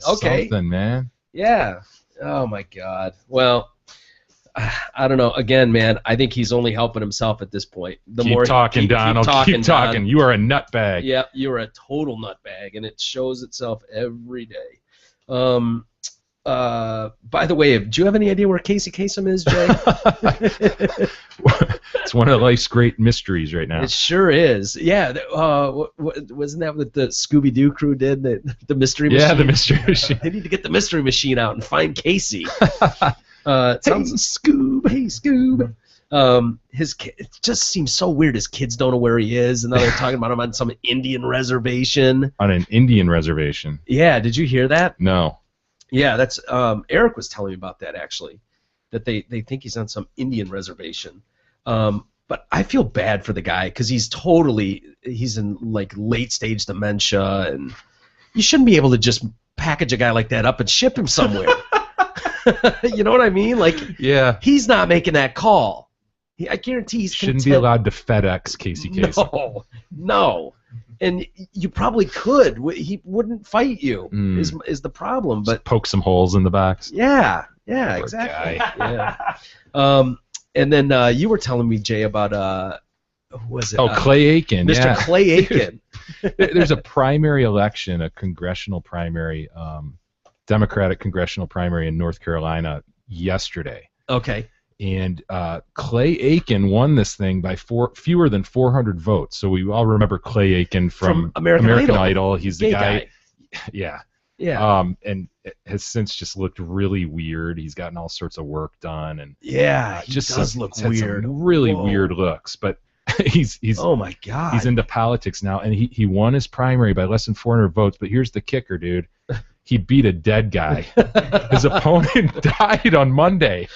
Okay. Something, man. Yeah. Oh my God. Well, I don't know. Again, man, I think he's only helping himself at this point. The Keep more talking, Donald. Keep talking. Don. You are a nutbag. Yeah, you're a total nutbag, and it shows itself every day. By the way, do you have any idea where Casey Kasem is, Jay? It's one of life's great mysteries right now. It sure is. Yeah. Wasn't that what the Scooby-Doo crew did? The mystery machine? Yeah, the mystery machine. They need to get the mystery machine out and find Casey. It sounds Scoob. Hey, Scoob. It just seems so weird. His kids don't know where he is, and now they're talking about him on some Indian reservation. On an Indian reservation. Yeah. Did you hear that? No. Yeah, that's Eric was telling me about that actually, that they think he's on some Indian reservation. But I feel bad for the guy because he's in like late stage dementia, and you shouldn't be able to just package a guy like that up and ship him somewhere. You know what I mean? Like, yeah, he's not making that call. I guarantee he's shouldn't be allowed to FedEx Casey Kasem. No. And you probably could. He wouldn't fight you. Is the problem? But just poke some holes in the box. Yeah, Poor exactly. guy. Yeah. And then you were telling me, Jay, about who was it? Clay Aiken. Mr. Yeah. Clay Aiken. There's a primary election, a congressional primary, Democratic congressional primary in North Carolina yesterday. Okay. And Clay Aiken won this thing by fewer than 400 votes. So we all remember Clay Aiken from American Idol. He's the guy. Yeah. Yeah. And has since just looked really weird. He's gotten all sorts of work done, and he does look weird. Really weird looks, but he's oh my God. He's into politics now, and he won his primary by less than 400 votes. But here's the kicker, dude. He beat a dead guy. His opponent died on Monday.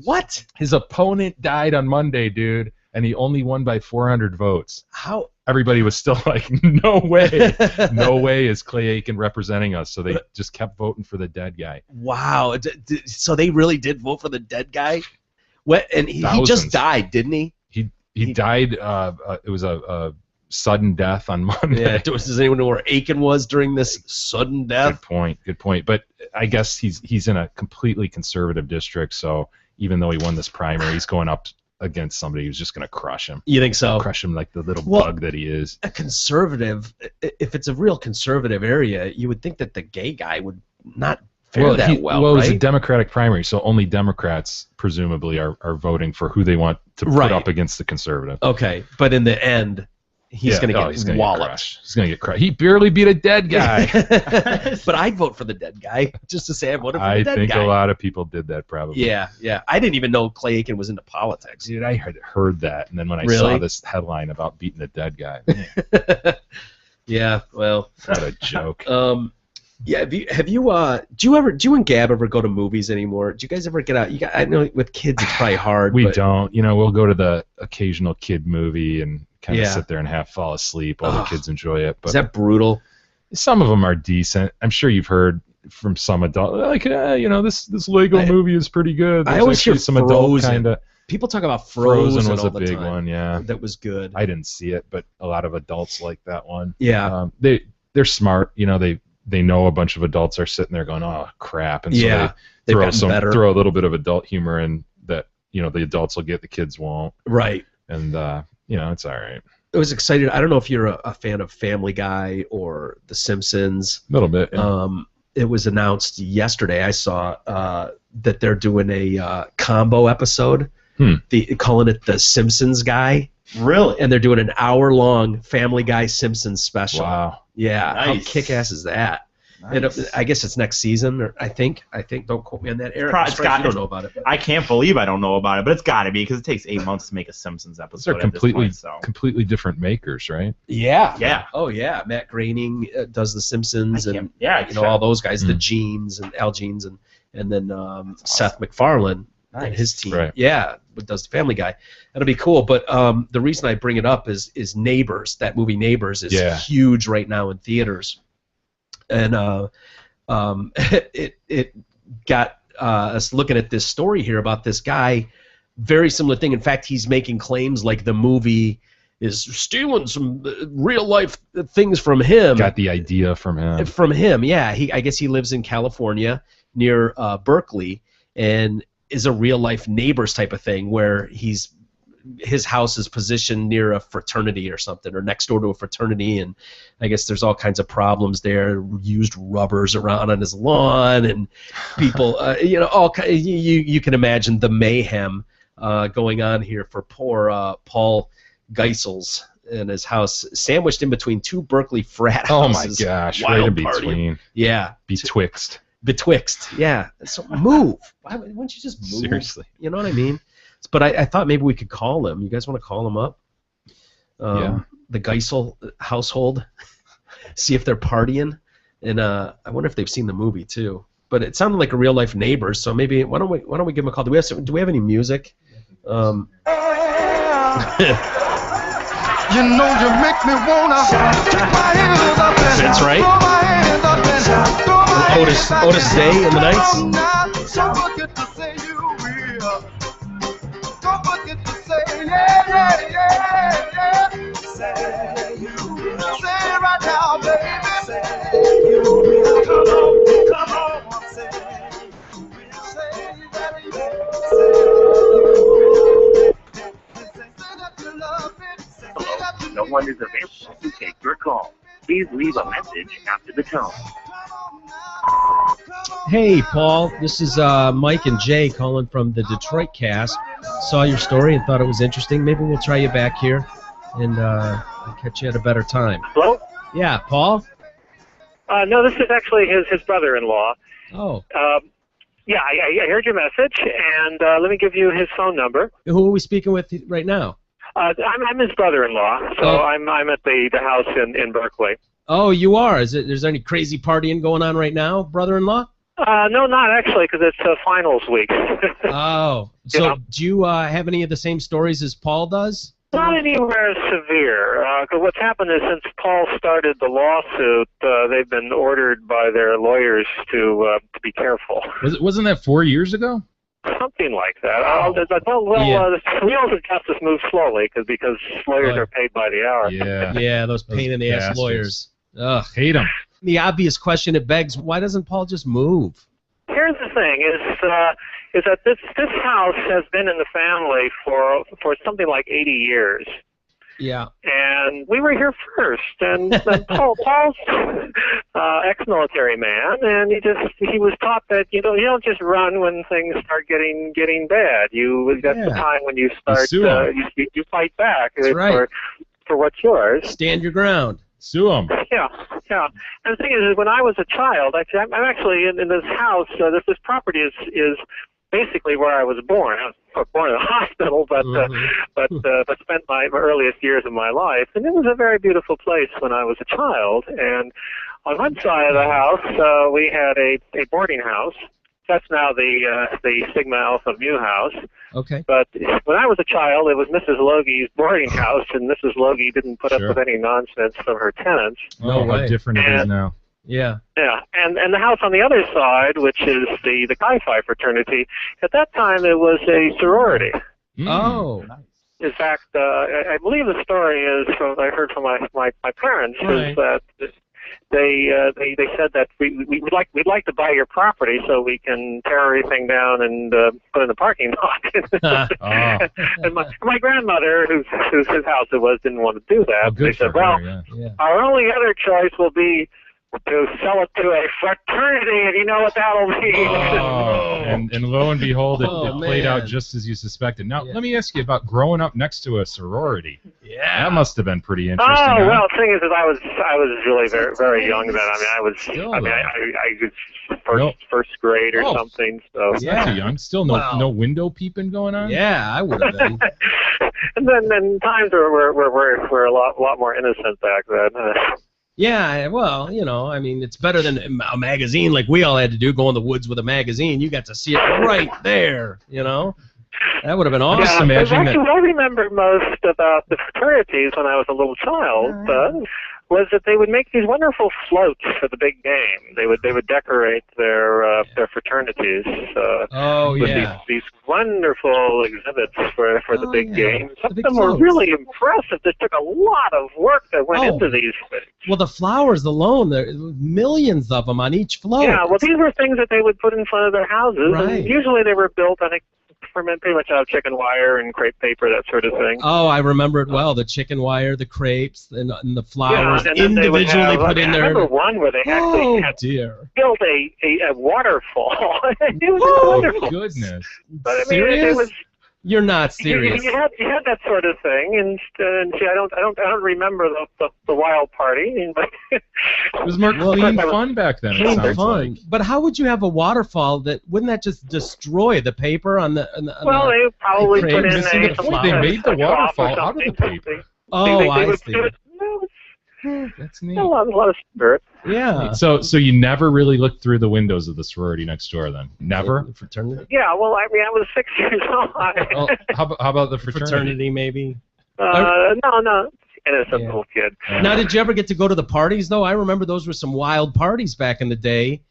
What? His opponent died on Monday, dude, and he only won by 400 votes. How? Everybody was still like, no way. No way is Clay Aiken representing us. So they just kept voting for the dead guy. Wow. So they really did vote for the dead guy? What? And he just died, didn't he? He died. It was a sudden death on Monday. Yeah. Does anyone know where Aiken was during this sudden death? Good point. But I guess he's in a completely conservative district, so even though he won this primary, he's going up against somebody who's just going to crush him. You think so? Crush him like the little bug that he is. A conservative, if it's a real conservative area, you would think that the gay guy would not fare that well, Well, right? it was a Democratic primary, so only Democrats presumably are voting for who they want to put up against the conservative. Okay, but in the end, he's going to get walloped. He's going to get crushed. He barely beat a dead guy. But I'd vote for the dead guy, just to say I voted for the dead guy. I think a lot of people did that probably. Yeah. I didn't even know Clay Aiken was into politics. Dude, I had heard that, and then when I saw this headline about beating a dead guy. Yeah, well. What a joke. Yeah, have you do you and Gab ever go to movies anymore? Do you guys ever get out? I know with kids it's probably hard. We don't. We'll go to the occasional kid movie and kind of sit there and fall asleep while the kids enjoy it. But is that brutal? Some of them are decent. I'm sure you've heard from some adult, like, this Lego movie is pretty good. I always hear some adult kind of. People talk about Frozen was all a the big time. one, yeah. That was good. I didn't see it, but a lot of adults like that one. Yeah. They're smart. They know a bunch of adults are sitting there going, oh crap, and so they throw a little bit of adult humor in that. The adults will get, the kids won't. Right. And it's all right. I was excited. I don't know if you're a fan of Family Guy or The Simpsons. A little bit. Yeah. It was announced yesterday. I saw that they're doing a combo episode. Calling it The Simpsons Guy. Really? And they're doing an hour-long Family Guy Simpsons special. Wow. Yeah. Nice. How kick-ass is that? Nice. I guess it's next season, or I think. Don't quote me on that, Eric. It's I don't know about it. I can't believe I don't know about it, but it's got to be because it takes 8 months to make a Simpsons episode. They're completely different makers, right? Yeah. Yeah. Oh yeah. Matt Groening does The Simpsons, and exactly. all those guys, the Genes and Al Jeans, and then Seth MacFarlane and his team. Right. Yeah, does the Family Guy. That'll be cool. But the reason I bring it up is Neighbors. That movie Neighbors is huge right now in theaters. And it got us looking at this story here about this guy. Very similar thing. In fact, he's making claims like the movie is stealing some real life things from him. Got the idea from him. From him, yeah. I guess he lives in California near Berkeley, and is a real life Neighbors type of thing where his house is positioned near a fraternity or something, or next door to a fraternity, and I guess there's all kinds of problems there. Used rubbers around on his lawn, and people, you can imagine the mayhem going on here for poor Paul Geisels in his house, sandwiched in between two Berkeley frat houses. Oh my gosh, Wild right in party. between. Yeah. Betwixt. Yeah. So move. Why wouldn't you just move? Seriously. You know what I mean? But I thought maybe we could call him. You guys want to call him up? Yeah. The Geisel household. See if they're partying. And I wonder if they've seen the movie too. But it sounded like a real life neighbor, so maybe why don't we give him a call? Do we have any music? You know you make me wanna keep my hands up and That's right. Otis Day in the Nights. Don't forget to say you will. Don't forget to say yeah. Say you will. Say it right now, baby. Say you will. Come on. Say you will. Say that you will. Say that you love me. No one is available to take your call. Please leave a message after the tone. Hey, Paul. This is Mike and Jay calling from the Detroit Cast. Saw your story and thought it was interesting. Maybe we'll try you back here and catch you at a better time. Hello? Yeah, Paul? No, this is actually his brother-in-law. Oh. Yeah, I heard your message, and let me give you his phone number. Who are we speaking with right now? I'm his brother-in-law, so I'm at the house in Berkeley. Oh, you are? Is there any crazy partying going on right now, brother-in-law? No, not actually, because it's finals week. Oh, so do you have any of the same stories as Paul does? Not anywhere severe. Because what's happened is since Paul started the lawsuit, they've been ordered by their lawyers to be careful. Wasn't that 4 years ago? Something like that. The wheels of justice move slowly because lawyers are paid by the hour. Yeah, those pain-in-the-ass lawyers. Ugh. Hate them. The obvious question it begs, why doesn't Paul just move? Here's the thing, is that this house has been in the family for something like 80 years. Yeah. And we were here first, and Paul's ex-military man, and he was taught that you don't just run when things start getting bad. That's the time when you start you fight back for what's yours. Stand your ground. Sue them. Yeah. And the thing is, when I was a child, I'm actually in this house. This property is basically where I was born. I was born in a hospital, but spent my earliest years of my life, and it was a very beautiful place when I was a child. And on one side of the house, we had a boarding house. That's now the Sigma Alpha Mu house. Okay. But when I was a child, it was Mrs. Logie's boarding house, and Mrs. Logie didn't put up with any nonsense from her tenants. No way. How different it is now. Yeah. Yeah, and the house on the other side, which is the Chi Phi fraternity, at that time it was a sorority. Oh. In fact, I believe the story is I heard from my parents is that they said that we'd like to buy your property so we can tear everything down and put in the parking lot. And my grandmother, whose house it was, didn't want to do that. They said, our only other choice will be to sell it to a fraternity, and you know what that'll mean. And lo and behold, it played out just as you suspected. Now, let me ask you about growing up next to a sorority. Yeah. That must have been pretty interesting. Oh, well, the thing is that I was really very, very young then. I was first grade or something. So that's not too young. Still no window peeping going on? Yeah, I would have been. And then times were a lot more innocent back then. Yeah, well, it's better than a magazine like we all had to do, go in the woods with a magazine. You got to see it right there, That would have been awesome. Actually, I remember most about the fraternities when I was a little child. was that they would make these wonderful floats for the big game. They would decorate their fraternities with these wonderful exhibits for the big game. Some of them were really impressive. It took a lot of work that went into these things. Well, the flowers alone, there were millions of them on each float. Yeah, well, these were things that they would put in front of their houses. Right. And usually they were built, I think, pretty much out of chicken wire and crepe paper, that sort of thing. Oh, I remember it well. The chicken wire, the crepes, and the flowers and then individually put in there. I remember one where they actually had built a waterfall. It was wonderful. Goodness. But I mean, Serious? it was. You're not serious. You had that sort of thing, and see, I don't remember the wild party. But it was more clean fun back then. Clean fun. Like. But how would you have a waterfall wouldn't that just destroy the paper on the? Well, they probably put in they made the waterfall out of the paper. Oh, I see. That's neat. A lot of spirit. Yeah. So you never really looked through the windows of the sorority next door, then? Never? The fraternity? Yeah. Well, I mean, I was 6 years old. How about the fraternity? Maybe. No. Innocent little kid. Now, did you ever get to go to the parties though? I remember those were some wild parties back in the day.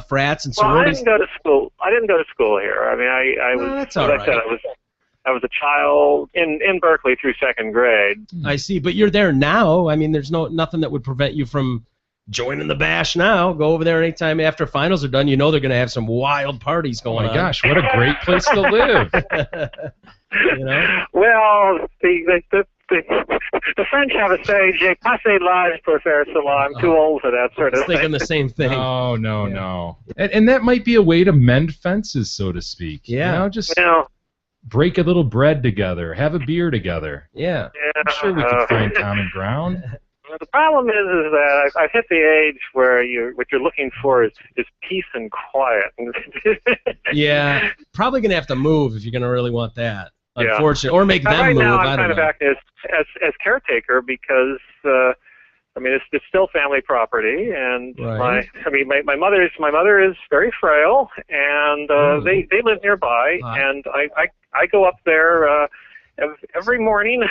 Frats and sororities. Well, I didn't go to school here. I mean, I was. That's all right. I said, I was a child in Berkeley through 2nd grade. I see, but you're there now. I mean, there's nothing that would prevent you from joining the bash now. Go over there anytime after finals are done. You know they're going to have some wild parties going on. Oh my gosh, what a great place to live! You know. Well, the French have a saying, "J'ai passé l'âge pour faire cela." I'm too old for that sort of thing. Thinking the same thing. Oh no. And that might be a way to mend fences, so to speak. Yeah. You know, just break a little bread together, have a beer together. Yeah. I'm sure we could find common ground. Well, the problem is that I've hit the age where what you're looking for is peace and quiet. Yeah. Probably gonna have to move if you're gonna really want that. Yeah. Unfortunately, or make them right move. Now, I I'm don't kind know. of acting as caretaker because I mean it's still family property, and right. my mother is very frail, and they live nearby, and I go up there every morning.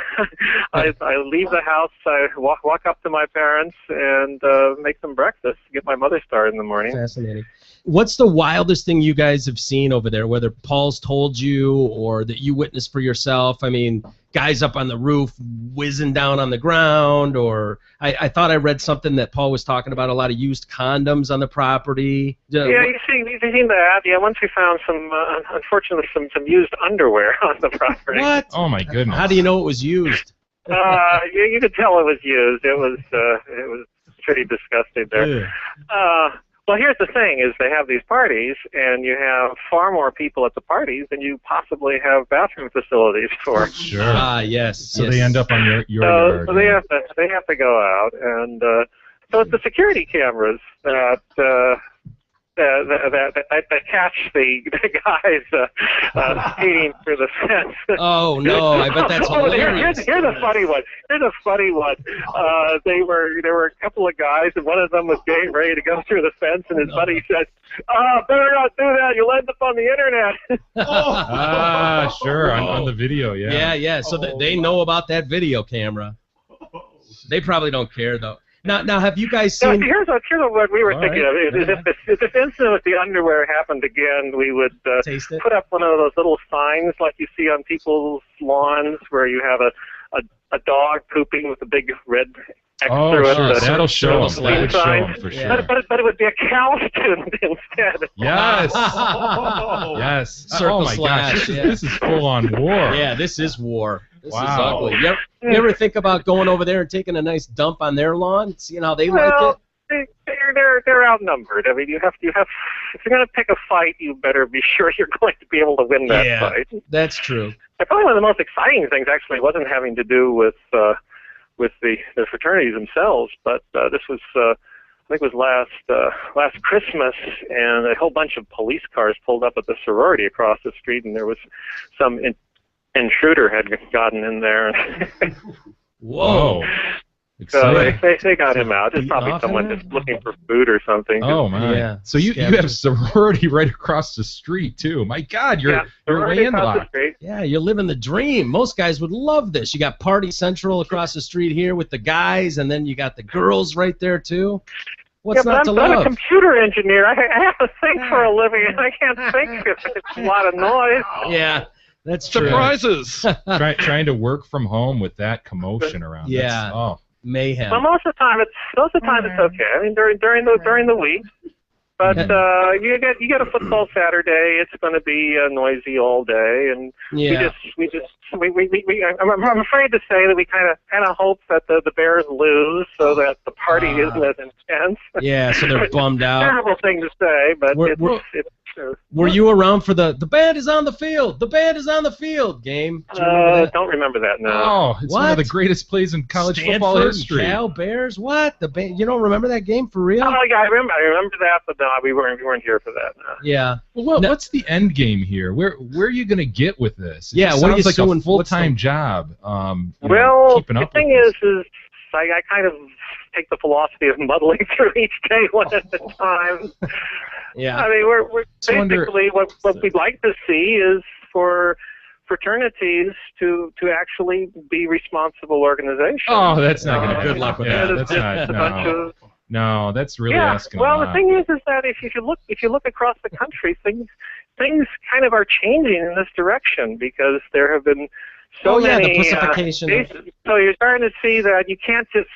I leave the house, I walk up to my parents and make them breakfast, get my mother started in the morning. Fascinating. What's the wildest thing you guys have seen over there, whether Paul's told you or that you witnessed for yourself? I mean, guys up on the roof whizzing down on the ground, or I thought I read something that Paul was talking about a lot of used condoms on the property. Yeah, you've seen that. Yeah, once we found some, unfortunately, some used underwear on the property. What? Oh my goodness. How do you know it was used? You could tell it was used. It was pretty disgusting there. Well, here's the thing: is they have these parties, and you have far more people at the parties than you possibly have bathroom facilities for. Sure. Yes. So they end up on your yard. So they have to go out, and so it's the security cameras that catch the guys skating through the fence. Oh no! I bet that's hilarious. Here's a funny one. There were a couple of guys, and one of them was getting ready to go through the fence, and his buddy said, "Better not do that. You'll end up on the internet." Sure, on the video, yeah. Yeah. So they know about that video camera. They probably don't care though. Now, have you guys seen? Here's what we were thinking of. If this incident with the underwear happened again, we would put up one of those little signs like you see on people's lawns, where you have a dog pooping with a big red X through it. Sure. That'll show them. That would show them for sure. Yeah. But it would be a cow student instead. Yes. Yes. Circle my slash. gosh. This is full on war. Yeah, this is war. This is Wow. ugly. You ever think about going over there and taking a nice dump on their lawn, seeing how they like it? They're outnumbered. I mean, you have if you're going to pick a fight, you better be sure you're going to be able to win that fight. That's true. Probably one of the most exciting things actually wasn't having to do with the fraternities themselves, but this was I think it was last Christmas, and a whole bunch of police cars pulled up at the sorority across the street, and there was some intruder had gotten in there. Whoa. So Exciting. they got him out. It's Beating probably off someone him? just looking for food or something. Oh my! Yeah. So you have sorority right across the street too. My God, you're right across the landlocked. street. Yeah, you're living the dream. Most guys would love this. You got Party Central across the street here with the guys, and then you got the girls right there too. What's Yeah, not but to I'm a love? computer engineer. I have to think for a living, and I can't think if it's a lot of noise. Yeah, that's true. Surprises. Trying to work from home with that commotion around. Yeah. That's- oh. Mayhem. Well, most of the time it's okay. I mean, during the week. But you get a football Saturday. It's going to be noisy all day, and Yeah. I'm afraid to say that we kind of hope that the Bears lose so that the party isn't as intense. Yeah, so they're bummed out. Terrible thing to say, but it's true. Were you around for the band is on the field? The band is on the field game. Do you remember that? Don't remember that now. Oh, it's one of the greatest plays in college football Stanford, history. Cal Bears. What the band? You don't remember that game for real? Oh yeah, I remember that, but no, we weren't here for that. No. Yeah. Well, what's the end game here? Where are you going to get with this? It Yeah, just what are you sounds like suing- a full-time job. Well, keeping the up thing with is I kind of take the philosophy of muddling through each day one at a time. Yeah. I mean, we're So basically what we'd like to see is for fraternities to actually be responsible organizations. Oh, that's not going to. Good luck with yeah, that. That's Just not. a bunch No, of no, that's really yeah. asking Well, a the lot. thing is that if you look across the country, things kind of are changing in this direction because there have been so Oh, yeah, the many pussification of- cases. So you're starting to see that you can't just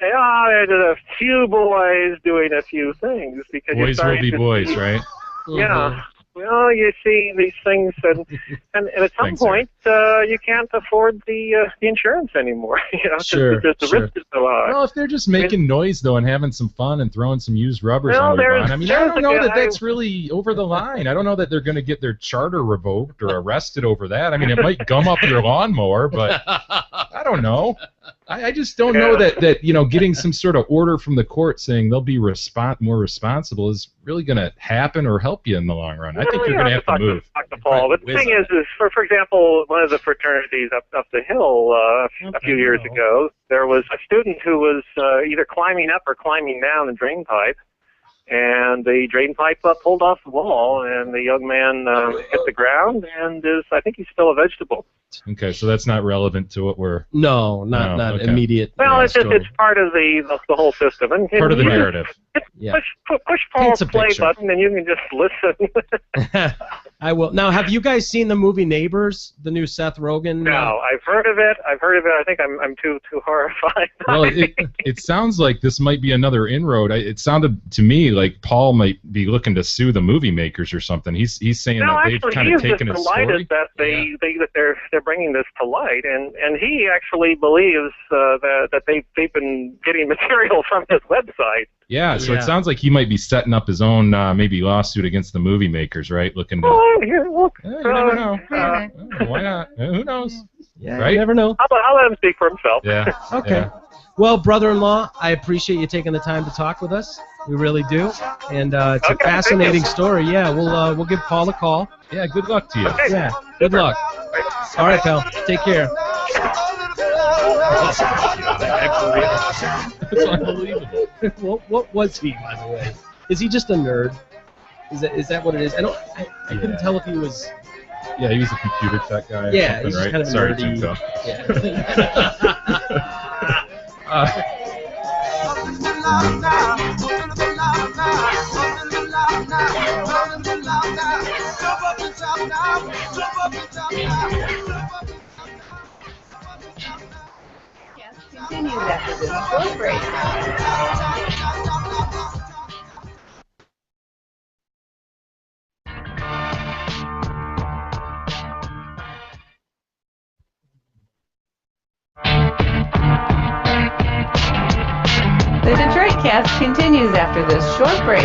say, oh, there's a few boys doing a few things because you're Boys will starting be to boys, see, right? Yeah. Well, you see these things, and at some Thanks, point, you can't afford the insurance anymore. You know, 'cause Sure, the sure. risk is so high. Well, if they're just making noise though and having some fun and throwing some used rubbers Well, on your there's- lawn, I mean, I there's don't a know that guy- that's really over the line. I don't know that they're going to get their charter revoked or arrested over that. I mean, it might gum up your lawnmower, but I don't know. I just don't know that getting some sort of order from the court saying they'll be more responsible is really going to happen or help you in the long run. I think you're going to have to move. Talk to Paul. But the thing is for example, one of the fraternities up the hill a few years ago, there was a student who was either climbing up or climbing down the drain pipe, and the drain pipe pulled off the wall, and the young man hit the ground, and I think he's still a vegetable. Okay, so that's not relevant to what we're. No, not okay. immediate. Well, it's just story. it's part of the whole system, and Part of the you just narrative. Yeah. push Paints Paul's a play picture. button, and you can just listen. I will. Now, have you guys seen the movie Neighbors, the new Seth Rogen? No, I've heard of it. I think I'm too horrified. Well, it sounds like this might be another inroad. It sounded to me like Paul might be looking to sue the movie makers or something. He's saying No, that they've actually, kind he of is just taken his story. delighted that they're bringing this to light, and he actually believes that they've been getting material from his website. Yeah, so Yeah. it sounds like he might be setting up his own maybe lawsuit against the movie makers, right? Looking to. Oh, here, look. You never know. Why not? Who knows? Yeah, Right? you never know. I'll let him speak for himself. Yeah. Okay. Yeah. Well, brother-in-law, I appreciate you taking the time to talk with us. We really do, and it's a Okay, fascinating thank you. story. Yeah, we'll give Paul a call. Yeah. Good luck to you. Okay. Yeah. Good luck. All right, pal. Take care. It's unbelievable. What was he, by the way? Is he just a nerd? Is that what it is? I couldn't tell if he was. Yeah, he was a computer tech guy. Or Yeah, something, he's just right? kind of Sorry, nerdy. Tinto. Yeah. Continues after this short break. The Detroit Cast continues after this short break.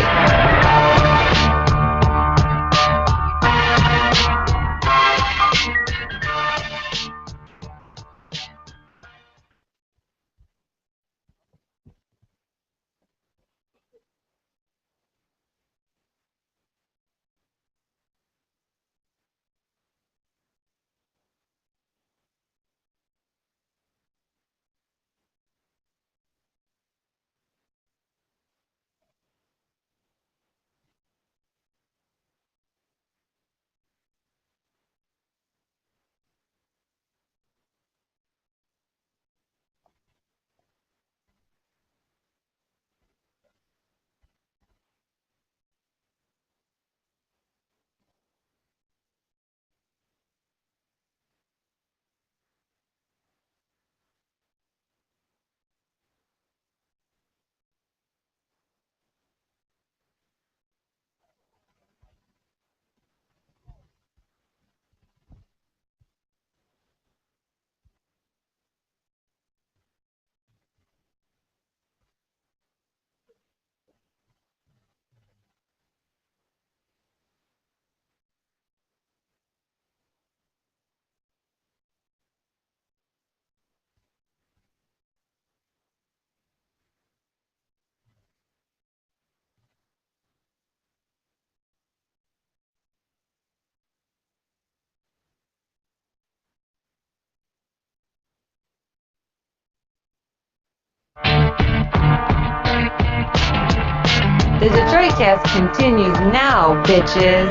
The Detroit Cast continues now, bitches.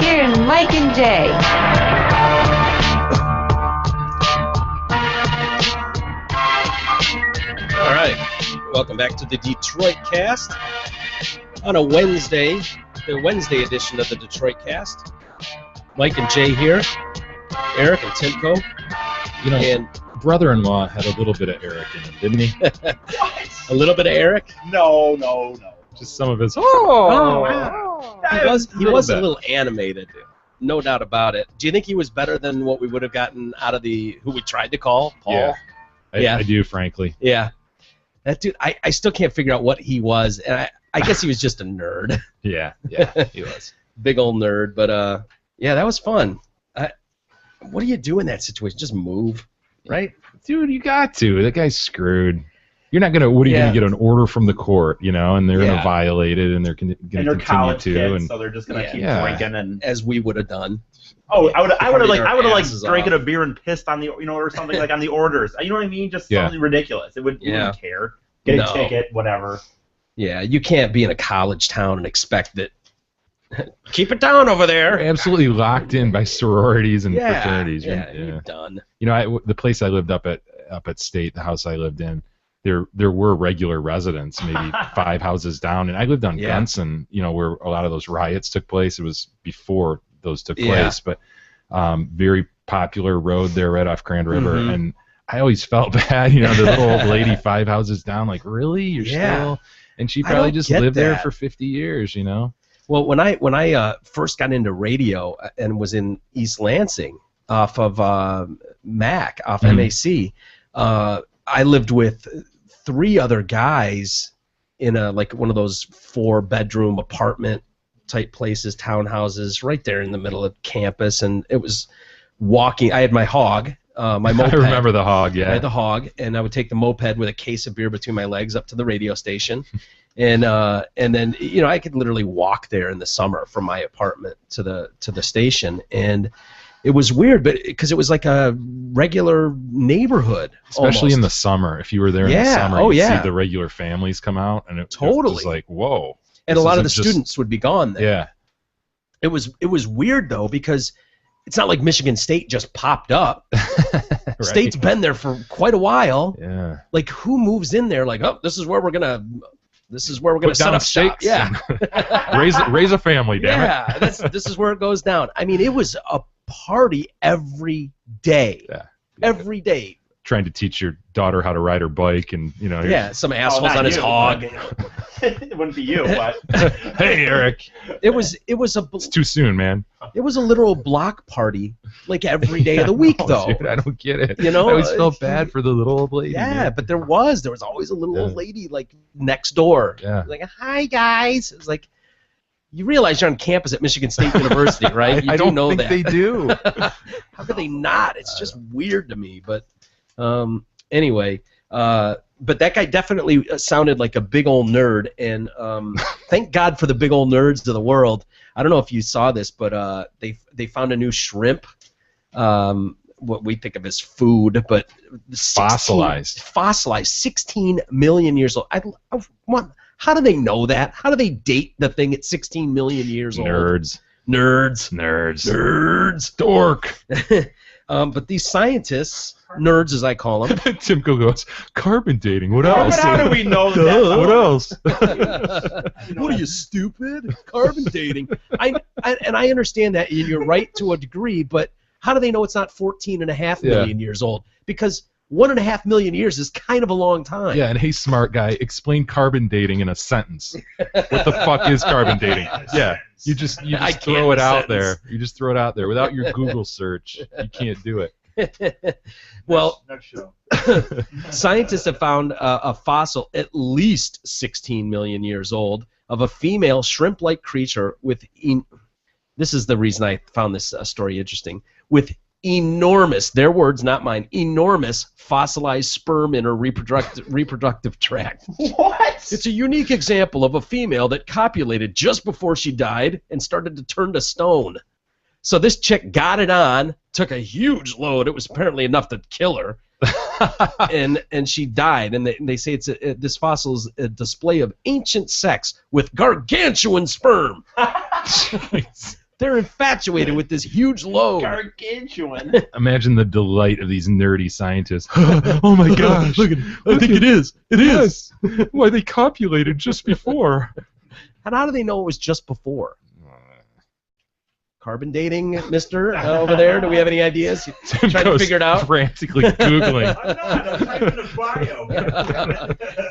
Here's Mike and Jay. All right, welcome back to the Detroit Cast on a Wednesday, the Wednesday edition of the Detroit Cast. Mike and Jay here, Eric and Timko. You know, and brother-in-law had a little bit of Eric in him, didn't he? A little bit of Eric? No. Just some of his. Wow. He was a little animated, no doubt about it. Do you think he was better than what we would have gotten out of who we tried to call, Paul? Yeah, I do, frankly. Yeah. That dude, I still can't figure out what he was, and I guess he was just a nerd. Yeah, he was. Big old nerd, but yeah, that was fun. What do you do in that situation? Just move, right? Dude, you got to. That guy's screwed. You're not gonna. What are you gonna get an order from the court? You know, and they're gonna violate it, and they're gonna continue college to. Kids, and so they're just gonna keep drinking, and as we would have done. Oh, I would have drank off. a beer and pissed on the or something like on the orders. You know what I mean? Just something ridiculous. You wouldn't care. Get a ticket, whatever. Yeah, you can't be in a college town and expect that. Keep it down over there. They're absolutely locked in by sororities and fraternities. Yeah, you're done. You know, the place I lived up at State, the house I lived in, there were regular residents, maybe 5 houses down, and I lived on Gunson, you know, where a lot of those riots took place. It was before those took place, but very popular road there right off Grand River, and I always felt bad, you know, the little old lady 5 houses down, like, really? You're still? And she probably just lived there for 50 years, you know? Well, when I first got into radio and was in East Lansing off of MAC, MAC, I lived with 3 other guys in like one of those 4-bedroom apartment type places, townhouses, right there in the middle of campus, and it was walking. I had my hog, my moped. I remember the hog. Yeah, I had the hog, and I would take the moped with a case of beer between my legs up to the radio station. And then I could literally walk there in the summer from my apartment to the station, and it was weird, but because it was like a regular neighborhood, especially almost. in the summer. If you were there in the summer, you'd see the regular families come out, and it was like, whoa. And a lot of the students would be gone there. Yeah, it was weird though, because it's not like Michigan State just popped up. Right. State's been there for quite a while. Yeah, like who moves in there? Like, oh, this is where we're gonna set up shop. Yeah, raise a family, damn it. Yeah, this is where it goes down. I mean, it was a party every day. Yeah. Every day. Trying to teach your daughter how to ride her bike, and some assholes on his hog. It wouldn't be you, but hey, Eric. It's too soon, man. It was a literal block party, like every day of the week, though. Dude, I don't get it. You know, I always felt bad for the little old lady. Yeah, man. but there was always a little old lady like next door. Yeah. Like, hi guys. It was like, you realize you're on campus at Michigan State University, right? You I don't know think that. they do. How could they not? It's just weird to me. But anyway, but that guy definitely sounded like a big old nerd, and thank God for the big old nerds of the world. I don't know if you saw this, but they found a new shrimp. What we think of as food, but fossilized, 16 million years old. How do they know that? How do they date the thing at 16 million years old? Nerds. Dork. But these scientists, nerds as I call them. Timko goes, carbon dating. What else? How do we know that? What else? What are you, stupid? Carbon dating. I understand that, and you're right to a degree, but how do they know it's not 14.5 million years old? Because 1.5 million years is kind of a long time. Yeah, and hey, smart guy, explain carbon dating in a sentence. What the fuck is carbon dating? Yeah, you just throw it out there. You just throw it out there without your Google search. You can't do it. Well, next show. Scientists have found a fossil at least 16 million years old of a female shrimp-like creature with. This is the reason I found this story interesting. With enormous, their words, not mine, enormous fossilized sperm in her reproductive tract. What? It's a unique example of a female that copulated just before she died and started to turn to stone. So this chick got it on, took a huge load. It was apparently enough to kill her, and she died. And they say this fossil is a display of ancient sex with gargantuan sperm. They're infatuated with this huge load. Gargantuan. Imagine the delight of these nerdy scientists. Oh my gosh! Look at it. I think it is. It is. Why they copulated just before? And how do they know it was just before? Carbon dating, mister, over there? Do we have any ideas? Tim Trying to figure it out? Frantically Googling. I'm typing a bio.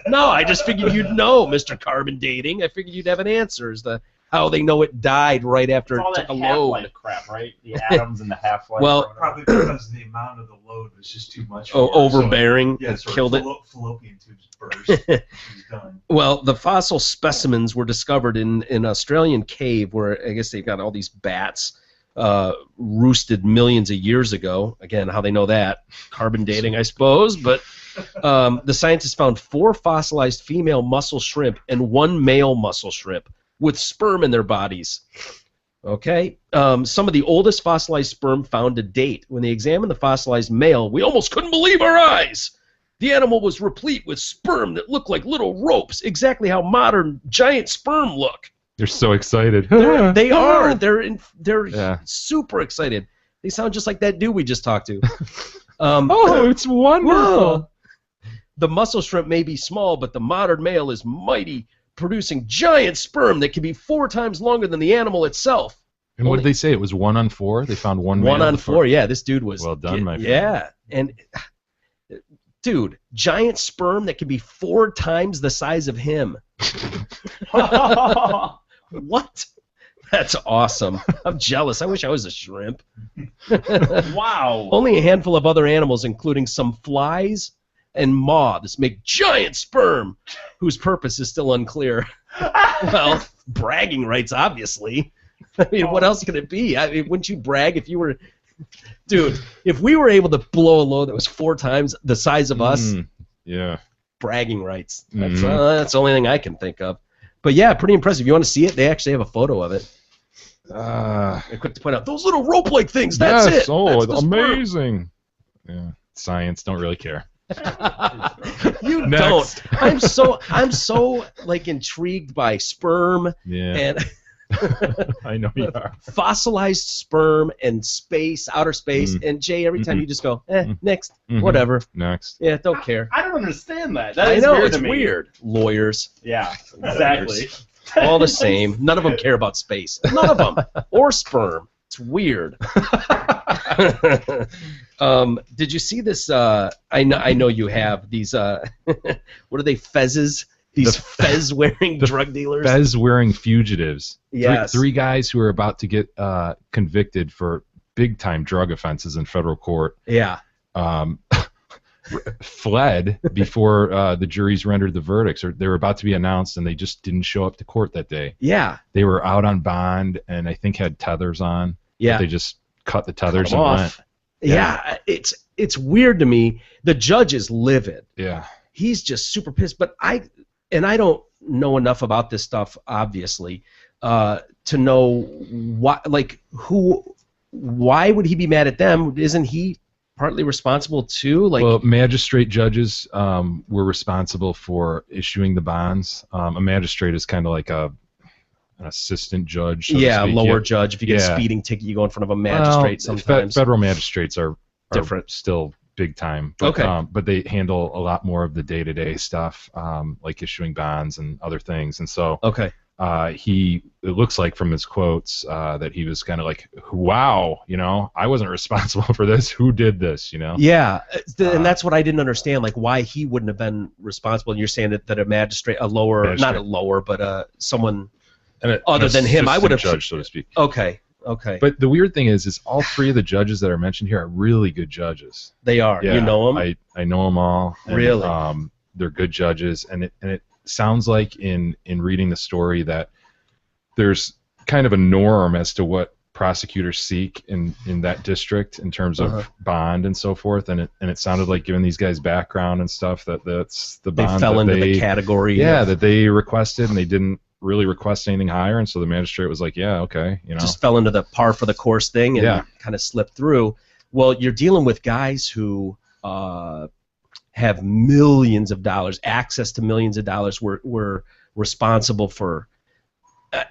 No, I just figured you'd know, Mr. Carbon Dating. I figured you'd have an answer as to how they know it died right after It's all it took that a half-life load. crap, right? The atoms and the half-life. Well, Probably because the amount of the load was just too much. Oh, for her, so- overbearing, Yeah, so killed it. Fallopian tubes burst. She's done. Well, the fossil specimens were discovered in an Australian cave where I guess they've got all these bats roosted millions of years ago. Again, how they know that? Carbon dating, I suppose. But the scientists found 4 fossilized female mussel shrimp and 1 male mussel shrimp with sperm in their bodies. Okay? Some of the oldest fossilized sperm found to date. When they examined the fossilized male, we almost couldn't believe our eyes. The animal was replete with sperm that looked like little ropes, exactly how modern giant sperm look. They're so excited. They are. They're Yeah. super excited. They sound just like that dude we just talked to. Oh, it's wonderful. Whoa. The mussel shrimp may be small, but the modern male is mighty, producing giant sperm that can be 4 times longer than the animal itself. And what did they say? It was 1 on 4? They found 1 1 male on before? 4. Yeah, this dude was. Well done, my friend. Yeah, and dude, giant sperm that can be 4 times the size of him. What? That's awesome. I'm jealous. I wish I was a shrimp. Wow. Only a handful of other animals, including some flies and moths, make giant sperm, whose purpose is still unclear. Well, bragging rights, obviously. I mean, what else could it be? I mean, wouldn't you brag if you were... Dude, if we were able to blow a load that was 4 times the size of us, yeah, bragging rights. That's the only thing I can think of. But yeah, pretty impressive. You want to see it? They actually have a photo of it. I'm quick to point out those little rope-like things. That's yes. it. Oh, That's the sperm. amazing. Yeah. Science don't really care. You Next. don't. I'm so like intrigued by sperm Yeah. and I know you are. fossilized sperm and space, outer space. And Jay, every time you just go, next, whatever. Next. Yeah, don't care. I don't understand that. That I is know weird it's to me. weird. Lawyers. Yeah, exactly. All the same. None of them care about space. None of them. Or sperm. It's weird. Did you see this? I know you have these. What are they? Fezzes? These fez-wearing drug dealers. Fez-wearing fugitives. Yes. Three guys who are about to get convicted for big-time drug offenses in federal court. Yeah. Fled before the juries rendered the verdicts, or they were about to be announced, and they just didn't show up to court that day. Yeah. They were out on bond, and I think had tethers on. Yeah. But they just cut the tethers Cut 'em and off. went. Yeah, it's weird to me. The judge is livid. Yeah. He's just super pissed. But I don't know enough about this stuff, obviously, to know why would he be mad at them? Isn't he partly responsible too? Well, magistrate judges were responsible for issuing the bonds. A magistrate is kind of like an assistant judge. So to speak. Lower judge. If you get a speeding ticket, you go in front of a magistrate sometimes. Federal magistrates are different. Still big time. But, Okay. But they handle a lot more of the day-to-day stuff, like issuing bonds and other things. And so okay. It looks like from his quotes that he was kind of like, wow, I wasn't responsible for this. Who did this, Yeah, and that's what I didn't understand, like why he wouldn't have been responsible. And you're saying that a magistrate, not a lower, but someone other than him, I would have judge, so to speak. Okay. But the weird thing is all 3 of the judges that are mentioned here are really good judges. They are. Yeah, You know them? I know them all. And, Really? They're good judges, and it sounds like in reading the story that there's kind of a norm as to what prosecutors seek in that district in terms of bond and so forth, and it sounded like, given these guys' background and stuff, that's the bond they fell that into the category. that they requested, and they didn't really request anything higher, and so the magistrate was like, yeah, okay, you know. Just fell into the par for the course thing and kind of slipped through. Well, you're dealing with guys who have millions of dollars, access to millions of dollars, were responsible for,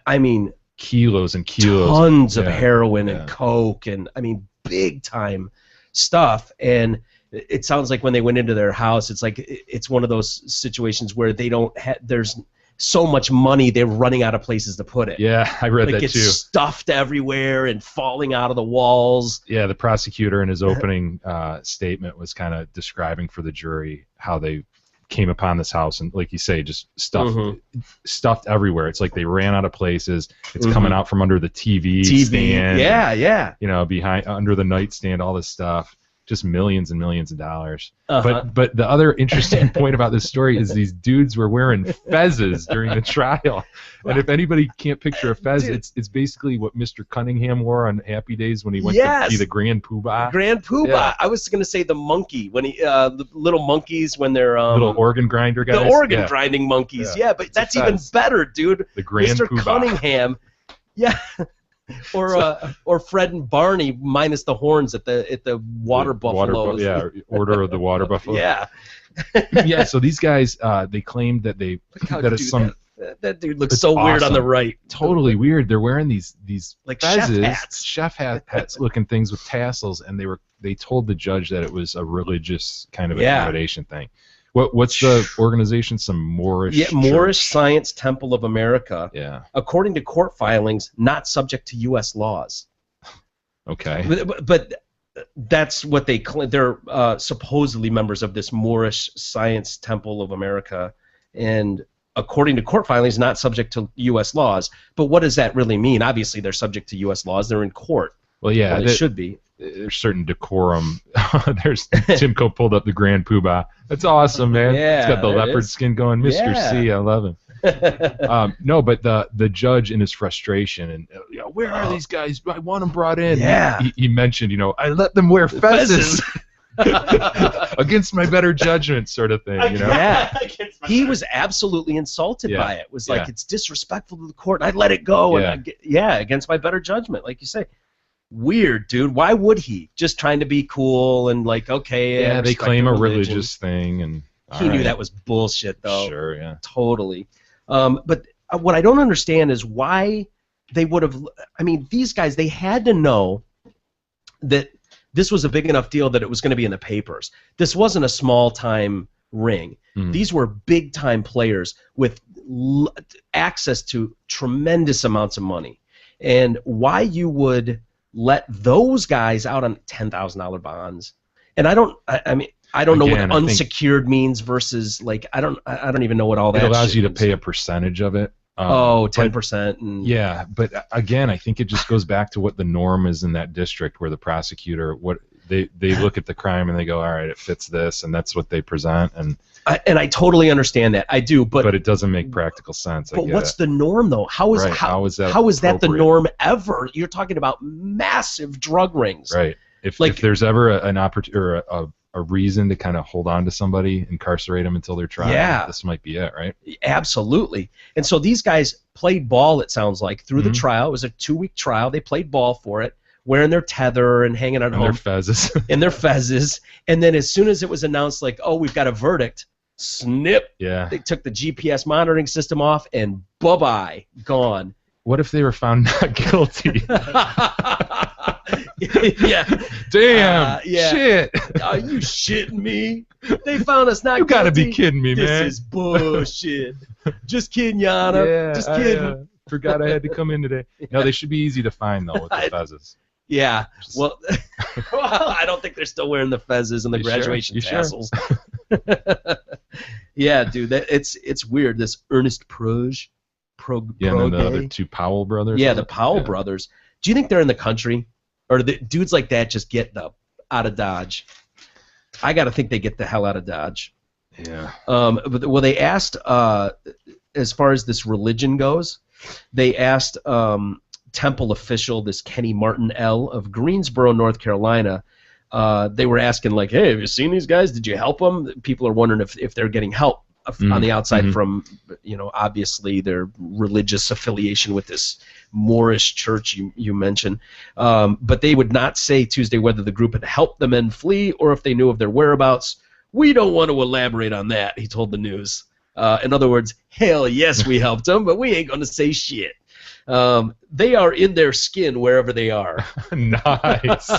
I mean, kilos and kilos, tons of heroin and coke, and I mean, big time stuff. And it sounds like when they went into their house, it's like it's one of those situations where they don't there's so much money they're running out of places to put it. Yeah, I read that it's too. Stuffed everywhere and falling out of the walls. Yeah, the prosecutor in his opening statement was kind of describing for the jury how they came upon this house, and like you say, just stuffed everywhere. It's like they ran out of places. It's coming out from under the TV stand. Yeah. You know, behind under the nightstand, all this stuff. Just millions and millions of dollars. But the other interesting point about this story is these dudes were wearing fezzes during the trial. And if anybody can't picture a fez, it's basically what Mr. Cunningham wore on Happy Days when he went to be the Grand Poobah. Grand Poobah. Yeah. I was going to say the monkey when he the little monkeys when they're little organ grinder guys. The organ grinding monkeys. Yeah, but that's even better, dude. The Grand Mr. Poobah. Cunningham. Yeah. Or Fred and Barney minus the horns at the water buffaloes. Order of the water buffalo. Yeah. Yeah, so these guys they claimed that that dude looks so awesome. Weird on the right. Totally weird. They're wearing these like fezzes, chef hats looking things with tassels, and they told the judge that it was a religious kind of accommodation thing. What's the organization? Some Moorish church? Moorish Science Temple of America. Yeah. According to court filings, not subject to U.S. laws. Okay. But that's what they claim. They're supposedly members of this Moorish Science Temple of America, and according to court filings, not subject to U.S. laws. But what does that really mean? Obviously, they're subject to U.S. laws. They're in court. Well, yeah, they should be. There's certain decorum. There's Timko pulled up the Grand Poobah. That's awesome, man. Yeah, it's got the leopard skin going. Mr. C, I love him. No, but the judge in his frustration and where are these guys? I want them brought in. Yeah. He mentioned, I let them wear fezzes against my better judgment, sort of thing. Yeah. He was absolutely insulted by it. It was like it's disrespectful to the court. And I let it go. And against my better judgment, like you say. Weird, dude. Why would he? Just trying to be cool and like, okay. Yeah, they claim a religious thing, and he knew that was bullshit, though. Sure, yeah. Totally. But what I don't understand is why they would have. I mean, these guys, they had to know that this was a big enough deal that it was going to be in the papers. This wasn't a small-time ring. These were big-time players with access to tremendous amounts of money. And why you would let those guys out on $10,000 bonds, and I don't know what unsecured means versus like I don't even know what all that. It allows you to means. pay a percentage of it. 10%. Yeah, but again, I think it just goes back to what the norm is in that district, where the prosecutor they look at the crime and they go, all right, it fits this, and that's what they present, and I totally understand that. I do, but it doesn't make practical sense. But what's the norm, though? How is that the norm ever? You're talking about massive drug rings, right? If there's ever an opportunity or a reason to kind of hold on to somebody, incarcerate them until their trial, this might be it, right? Absolutely. And so these guys played ball. It sounds like through the trial. It was a 2-week trial. They played ball for it, wearing their tether and hanging out home. Their fezzes. In their fezzes. And then as soon as it was announced, like, oh, we've got a verdict, snip. Yeah. They took the GPS monitoring system off, and bye-bye, gone. What if they were found not guilty? Yeah. Damn. Shit. Are you shitting me? They found us not guilty. You gotta be kidding me, man. This is bullshit. Just kidding, Yana. Yeah, just kidding. I forgot I had to come in today. No, they should be easy to find, though, with the fezzes. Yeah. Well, I don't think they're still wearing the fezzes and the graduation tassels. Sure? Yeah, dude. It's weird. This Ernest Proge. And then the other two Powell brothers. Yeah, the Powell brothers. Do you think they're in the country? Or do dudes like that just get out of Dodge? I got to think they get the hell out of Dodge. Yeah. Well, they asked, as far as this religion goes, they asked temple official, this Kenny Martin L. of Greensboro, North Carolina. They were asking, like, hey, have you seen these guys? Did you help them? People are wondering if they're getting help on the outside from, obviously their religious affiliation with this Moorish church you mentioned. But they would not say Tuesday whether the group had helped the men flee or if they knew of their whereabouts. We don't want to elaborate on that, he told the news. In other words, hell yes, we helped them, but we ain't going to say shit. They are in their skin wherever they are. Nice.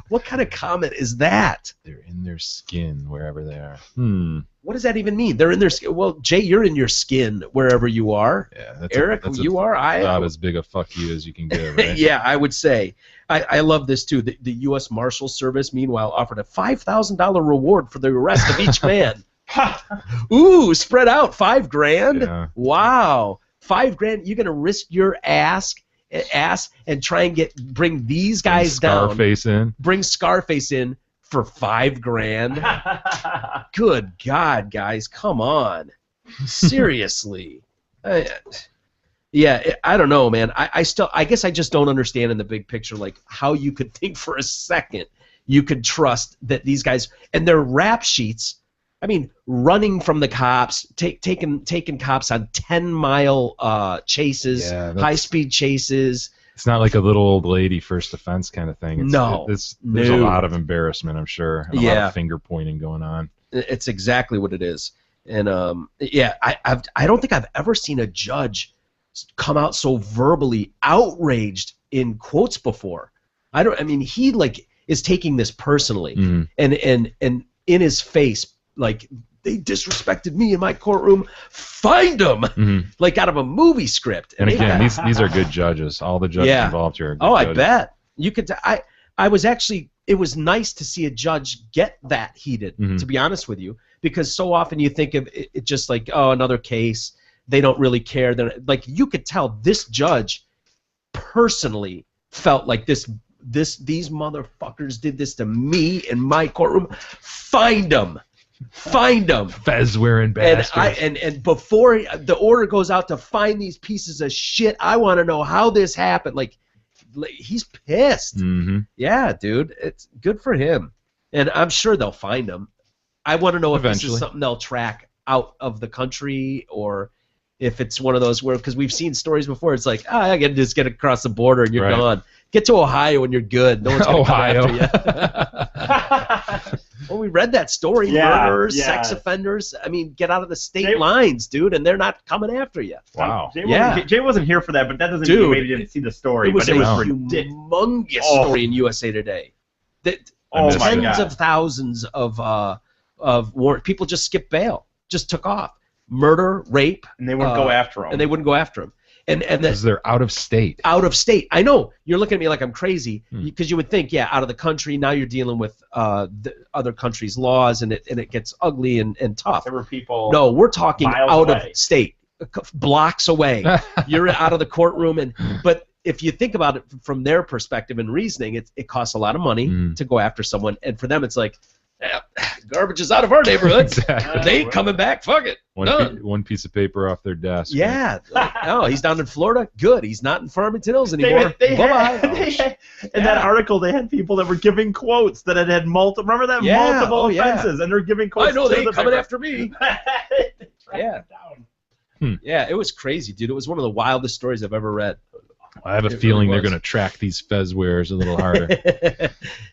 What kind of comment is that? They're in their skin wherever they are. What does that even mean? They're in their skin. Well, Jay, you're in your skin wherever you are. Yeah, Eric, you are. About as big a fuck you as you can get, right? Yeah, I would say. I love this too. The U.S. Marshal Service, meanwhile, offered a $5,000 reward for the arrest of each man. Ooh, spread out, $5,000. Yeah. Wow, $5,000. You're gonna risk your ass and try and bring these guys down. Bring Scarface in for $5,000. Good God, guys, come on, seriously. Yeah, I don't know, man. I guess I just don't understand in the big picture, like how you could think for a second you could trust that these guys and their rap sheets. I mean, running from the cops, taking cops on 10-mile chases, high-speed chases. It's not like a little old lady first offense kind of thing. There's a lot of embarrassment, I'm sure, and a lot of finger pointing going on. It's exactly what it is. And I don't think I've ever seen a judge come out so verbally outraged in quotes before. He is taking this personally, and in his face, like, they disrespected me in my courtroom. Find them, like out of a movie script. And again, these are good judges. All the judges involved here are good judges. I bet you could. I was actually. It was nice to see a judge get that heated. To be honest with you, because so often you think of it just like, oh, another case. They don't really care. Like, you could tell this judge personally felt like these motherfuckers did this to me in my courtroom. Find them. Fez wearing bastards. And before the order goes out to find these pieces of shit, I want to know how this happened. Like he's pissed. Yeah, dude, it's good for him. And I'm sure they'll find him. I want to know if this is something they'll track out of the country, or if it's one of those where, because we've seen stories before, it's like, I can just get across the border and you're gone. Get to Ohio and you're good. No one's going to come after you. Well, we read that story. Murderers, sex offenders. I mean, get out of the state lines, dude, and they're not coming after you. Wow. Jay wasn't here for that, but that doesn't mean maybe he didn't see the story. It was a humongous story in USA Today. Tens of thousands of warrant people just skipped bail, just took off. Murder, rape, and they wouldn't go after him. And they wouldn't go after him. And because they're out of state. Out of state. I know. You're looking at me like I'm crazy because you would think, out of the country. Now you're dealing with the other countries' laws, and it gets ugly and tough. There were people. No, we're talking out away. Of state, blocks away. You're out of the courtroom, but if you think about it from their perspective and reasoning, it costs a lot of money to go after someone, and for them it's like, garbage is out of our neighborhood. Exactly. They ain't coming back. Fuck it. One piece of paper off their desk. Yeah. He's down in Florida. Good. He's not in Farmington Hills anymore. Bye-bye. In that article, they had people that were giving quotes that had multiple. Remember that multiple offenses, and they're giving quotes. I know they ain't coming after me. Yeah. Yeah. It was crazy, dude. It was one of the wildest stories I've ever read. I have a feeling they're going to track these Fez wearers a little harder.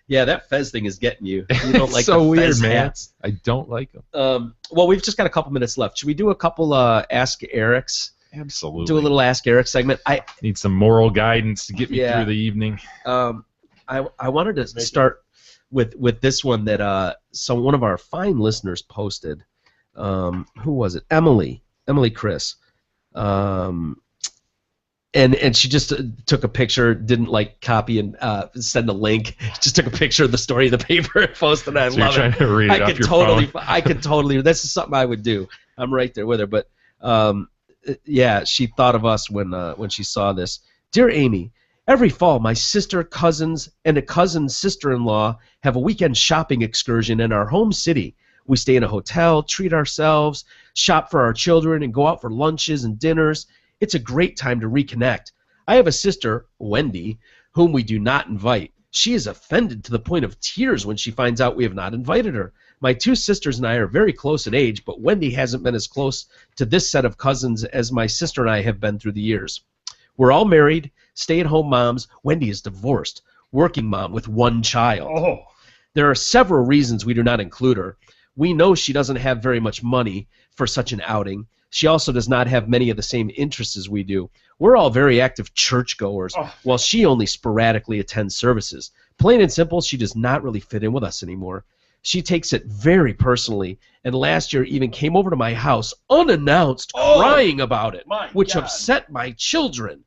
Yeah, that Fez thing is getting you. You don't like so the weird, Fez man. hats. I don't like them. Well, we've just got a couple minutes left. Should we do a couple Ask Erics? Absolutely. Do a little Ask Eric segment. I need some moral guidance to get me through the evening. I wanted to start with this one that one of our fine listeners posted. Who was it? Emily Chris. And she just took a picture, didn't copy and send a link. Just took a picture of the story of the paper and posted it. I love it. To read it off your phone. I could totally. This is something I would do. I'm right there with her. But she thought of us when she saw this. Dear Amy, every fall my sister, cousins, and a cousin's sister-in-law have a weekend shopping excursion in our home city. We stay in a hotel, treat ourselves, shop for our children, and go out for lunches and dinners. It's a great time to reconnect. I have a sister, Wendy, whom we do not invite. She is offended to the point of tears when she finds out we have not invited her. My two sisters and I are very close in age, but Wendy hasn't been as close to this set of cousins as my sister and I have been through the years. We're all married, stay-at-home moms. Wendy is divorced, working mom with one child. Oh. There are several reasons we do not include her. We know she doesn't have very much money for such an outing. She also does not have many of the same interests as we do. We're all very active churchgoers, while she only sporadically attends services. Plain and simple, she does not really fit in with us anymore. She takes it very personally, and last year even came over to my house unannounced, crying about it, which upset my children.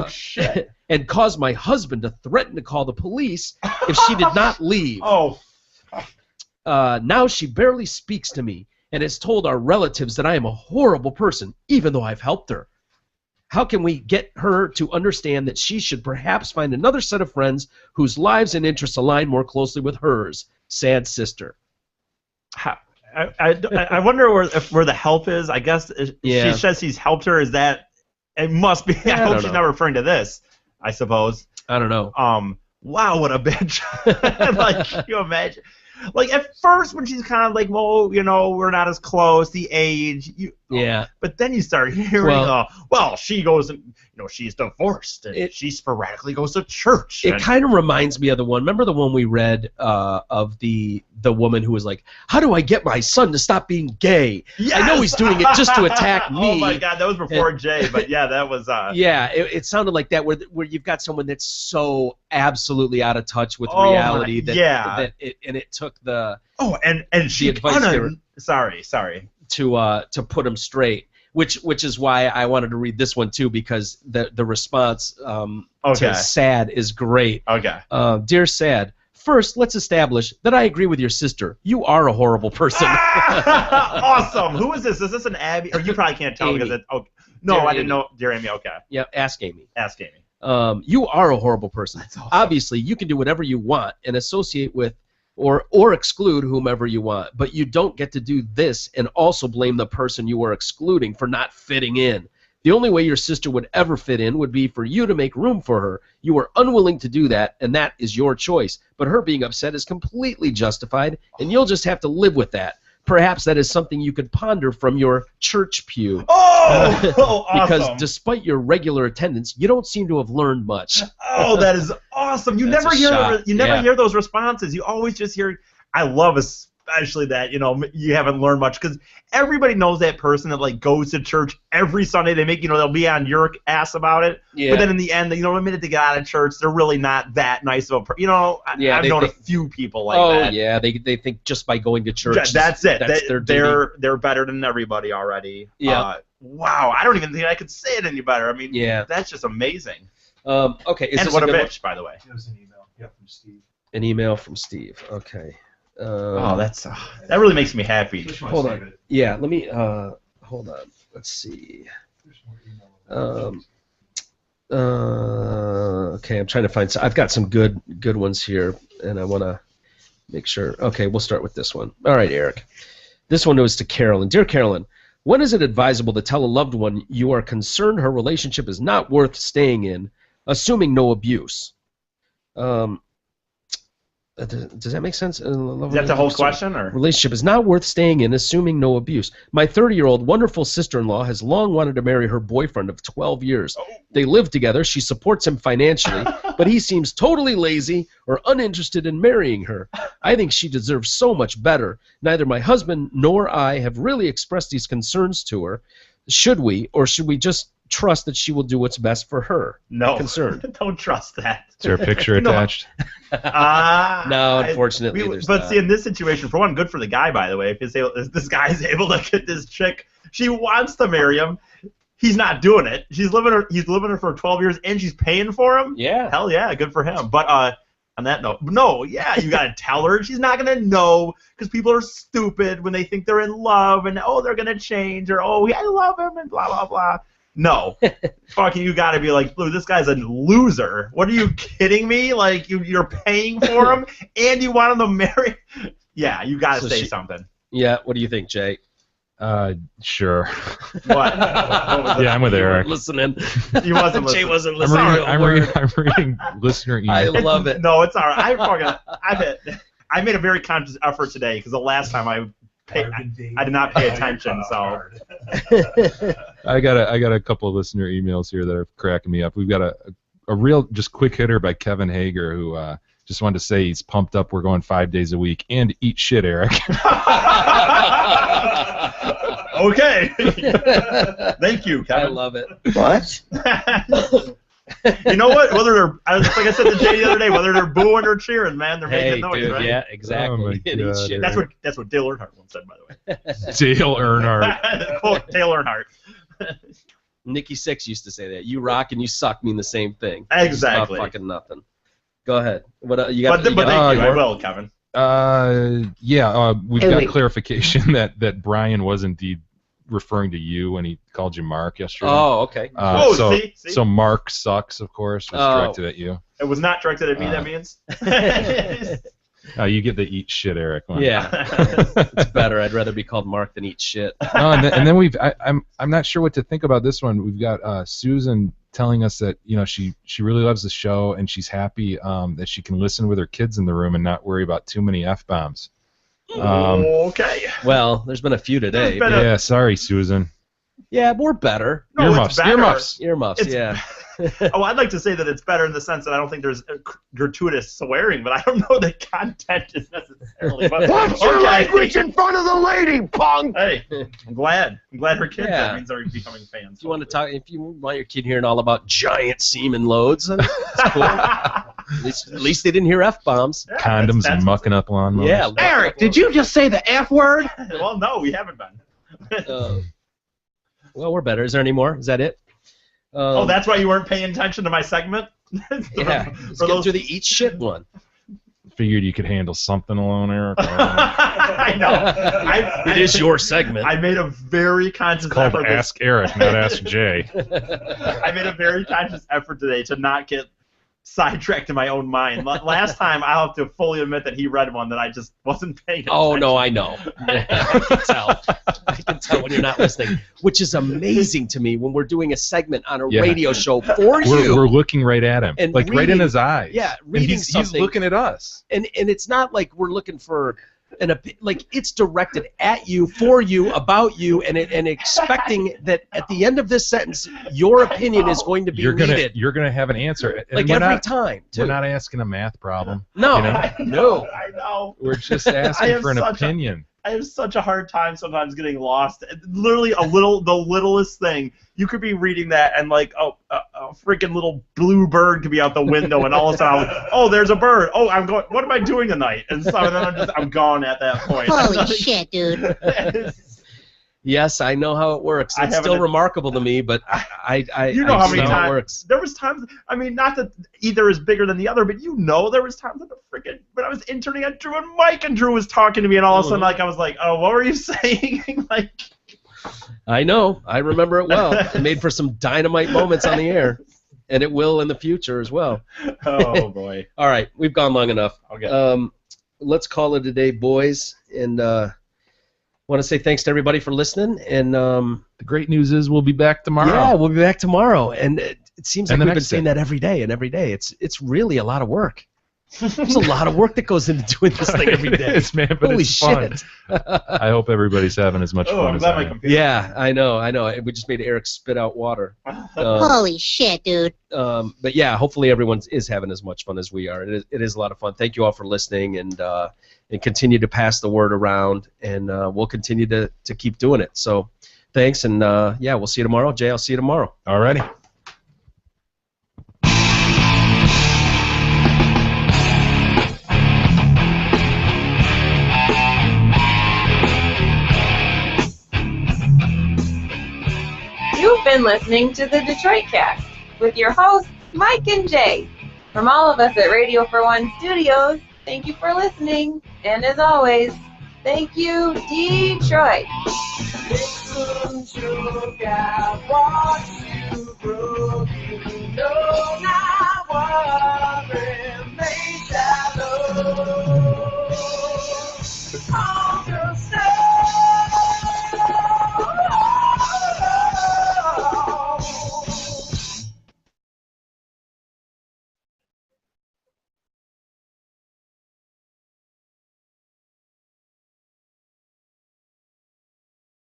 Shit. And caused my husband to threaten to call the police if she did not leave. Now she barely speaks to me and has told our relatives that I am a horrible person, even though I've helped her. How can we get her to understand that she should perhaps find another set of friends whose lives and interests align more closely with hers? Sad sister. I wonder where the help is. I guess she says he's helped her. Is that it? Must be. I hope she's not referring to this. I suppose. I don't know. Wow, what a bitch! Like, can you imagine? Like, at first when she's kind of like, well, you know, we're not as close, the age. But then you start hearing, well, she goes and, you know, she's divorced and she sporadically goes to church. It kind of reminds me of the one. Remember the one we read of the woman who was like, how do I get my son to stop being gay? Yes! I know he's doing it just to attack me. Oh my God, that was before Jay, but yeah, that was. It sounded like that, where you've got someone that's so absolutely out of touch with reality that it took the and she advice sorry to put him straight, which is why I wanted to read this one too, because the response to Sad is great. Dear Sad, first let's establish that I agree with your sister. You are a horrible person. Awesome. Who is this? Is this an Abby? Or you probably can't tell Amy. because it. Oh, no, Dear I didn't know. Dear Amy. Okay. Yeah, ask Amy. Ask Amy. You are a horrible person. That's awesome. Obviously, you can do whatever you want and associate with or exclude whomever you want, but you don't get to do this and also blame the person you are excluding for not fitting in. The only way your sister would ever fit in would be for you to make room for her. You are unwilling to do that, and that is your choice. But her being upset is completely justified, and you'll just have to live with that. Perhaps that is something you could ponder from your church pew. Awesome. Because despite your regular attendance, you don't seem to have learned much. Oh, that is awesome. You never hear those responses. You always just hear, I love especially that, you know, you haven't learned much, because everybody knows that person that like goes to church every Sunday. They make, you know, they'll be on your ass about it. Yeah. But then in the end, you know, the minute they get out of church, they're really not that nice of a you know, I've known a few people like that. Oh yeah, they think just by going to church, that's it. That's they're better than everybody already. Yeah. Wow, I don't even think I could say it any better. I mean, that's just amazing. Okay. And what a bitch, by the way. It was an email. Yeah, from Steve. An email from Steve. Okay. That's that really makes me happy. Hold on. Yeah, let me hold on. Let's see. Okay, I'm trying to find. I've got some good ones here, and I want to make sure. Okay, we'll start with this one. All right, Eric. This one was to Carolyn. Dear Carolyn, when is it advisable to tell a loved one you are concerned her relationship is not worth staying in, assuming no abuse? Does that make sense? Is that the whole question? Or? Relationship is not worth staying in, assuming no abuse. My 30-year-old wonderful sister-in-law has long wanted to marry her boyfriend of 12 years. They live together. She supports him financially, but he seems totally lazy or uninterested in marrying her. I think she deserves so much better. Neither my husband nor I have really expressed these concerns to her. Should we, or should we just trust that she will do what's best for her? No. Concerned. Don't trust that. Is there a picture attached? No, unfortunately. But see, in this situation, for one, good for the guy, by the way. If this guy is able to get this chick, she wants to marry him. He's not doing it. He's living her for 12 years, and she's paying for him. Yeah. Hell yeah, good for him. But on that note, no, yeah, you gotta tell her. She's not gonna know, because people are stupid when they think they're in love and they're gonna change, or I love him and blah blah blah. No, fucking, you gotta be like, this guy's a loser. What are you kidding me? Like, you're paying for him and you want him to marry? Yeah, you gotta say something. Yeah, what do you think, Jay? Sure. What? Yeah, I'm with Eric. Listening. He wasn't listening. Jay wasn't listening. I'm reading listener email. I love it. No, it's all right. I made a very conscious effort today because the last time I did not pay attention. So I got a couple of listener emails here that are cracking me up. We've got a real just quick hitter by Kevin Hager who just wanted to say he's pumped up. We're going 5 days a week and eat shit, Eric. Okay. Thank you, Kevin. I love it. What? You know what? Whether they're, like I said to Jay the other day, whether they're booing or cheering, man, they're making noise, dude, right? yeah, exactly. Oh my God, That's what Dale Earnhardt once said, by the way. Dale Earnhardt. Quote Dale Earnhardt. Nikki Sixx used to say that. You rock and you suck mean the same thing. Exactly. It's not fucking nothing. Go ahead. What you got? But thank you. I will, Kevin. We've got clarification that Brian was indeed referring to you when he called you Mark yesterday. Oh, okay. See? So Mark sucks, of course, was directed at you. It was not directed at me, that means? You get the eat shit, Eric one. Yeah. It's better. I'd rather be called Mark than eat shit. No, and then I'm not sure what to think about this one. We've got Susan telling us that she really loves the show and she's happy that she can listen with her kids in the room and not worry about too many F-bombs. Okay. Well, there's been a few today. Yeah, sorry, Susan. Yeah, we're better. No, Earmuffs. Yeah. I'd like to say that it's better in the sense that I don't think there's glatuitous swearing, but I don't know that content is necessarily. Watch your language in front of the lady, punk! Hey, I'm glad her kids. Yeah. That means they're becoming fans. If you want to talk, if you want your kid hearing all about giant semen loads, then that's cool. At least they didn't hear F-bombs. Yeah, Condoms that's and mucking up lawnmowers. Yeah. Eric, did you just say the F word? Well, no, we haven't been. Well, we're better. Is there any more? Is that it? Oh, that's why you weren't paying attention to my segment? Yeah. Let's get to the eat shit one. Figured you could handle something alone, Eric. I know. It is your segment. I made a very conscious It's called effort. Ask Eric, not Ask Jay. I made a very conscious effort today to not get sidetracked in my own mind. Last time, I'll have to fully admit that he read one that I just wasn't paying attention. Oh, no, I know. I can tell. I can tell when you're not listening, which is amazing to me when we're doing a segment on a radio show for you. We're looking right at him, and like right in his eyes. Yeah, and reading he's something. looking at us. And it's not like we're looking for like it's directed at you, for you, about you, and expecting that at the end of this sentence, your opinion is going to be needed. You're gonna have an answer. And like every time. We're not asking a math problem. No, no. I know. We're just asking for an opinion. I have such a hard time sometimes getting lost. Literally, the littlest thing. You could be reading that and like, a freaking little blue bird could be out the window, and all of a sudden, there's a bird. Oh, I'm going. What am I doing tonight? And so then I'm gone at that point. Holy shit, dude. Yes, I know how it works. It's still remarkable to me, but I you know how many times times it works. There was times. I mean, not that either is bigger than the other, but there was times that when I was interning on Drew and Mike, and Drew was talking to me, and all of a sudden, like I was like, oh, what were you saying? Like. I know. I remember it well. It made for some dynamite moments on the air, and it will in the future as well. Oh boy! All right, we've gone long enough. Okay. Let's call it a day, boys, and. Want to say thanks to everybody for listening, and the great news is we'll be back tomorrow. Yeah, we'll be back tomorrow, and it seems like And the we've been next saying day. that every day, and every day. It's really a lot of work. There's a lot of work that goes into doing this thing every day. It is, man, but Holy it's fun. shit! I hope everybody's having as much fun as I am. Yeah, I know. We just made Eric spit out water. Holy shit, dude. But yeah, hopefully everyone is having as much fun as we are. It is a lot of fun. Thank you all for listening, and continue to pass the word around, and we'll continue to keep doing it. So thanks, and we'll see you tomorrow. Jay, I'll see you tomorrow. Alrighty. You've been listening to the Detroit Cast with your hosts, Mike and Jay. From all of us at Radio for One Studios, thank you for listening. And as always, thank you, Detroit. Listen, sugar.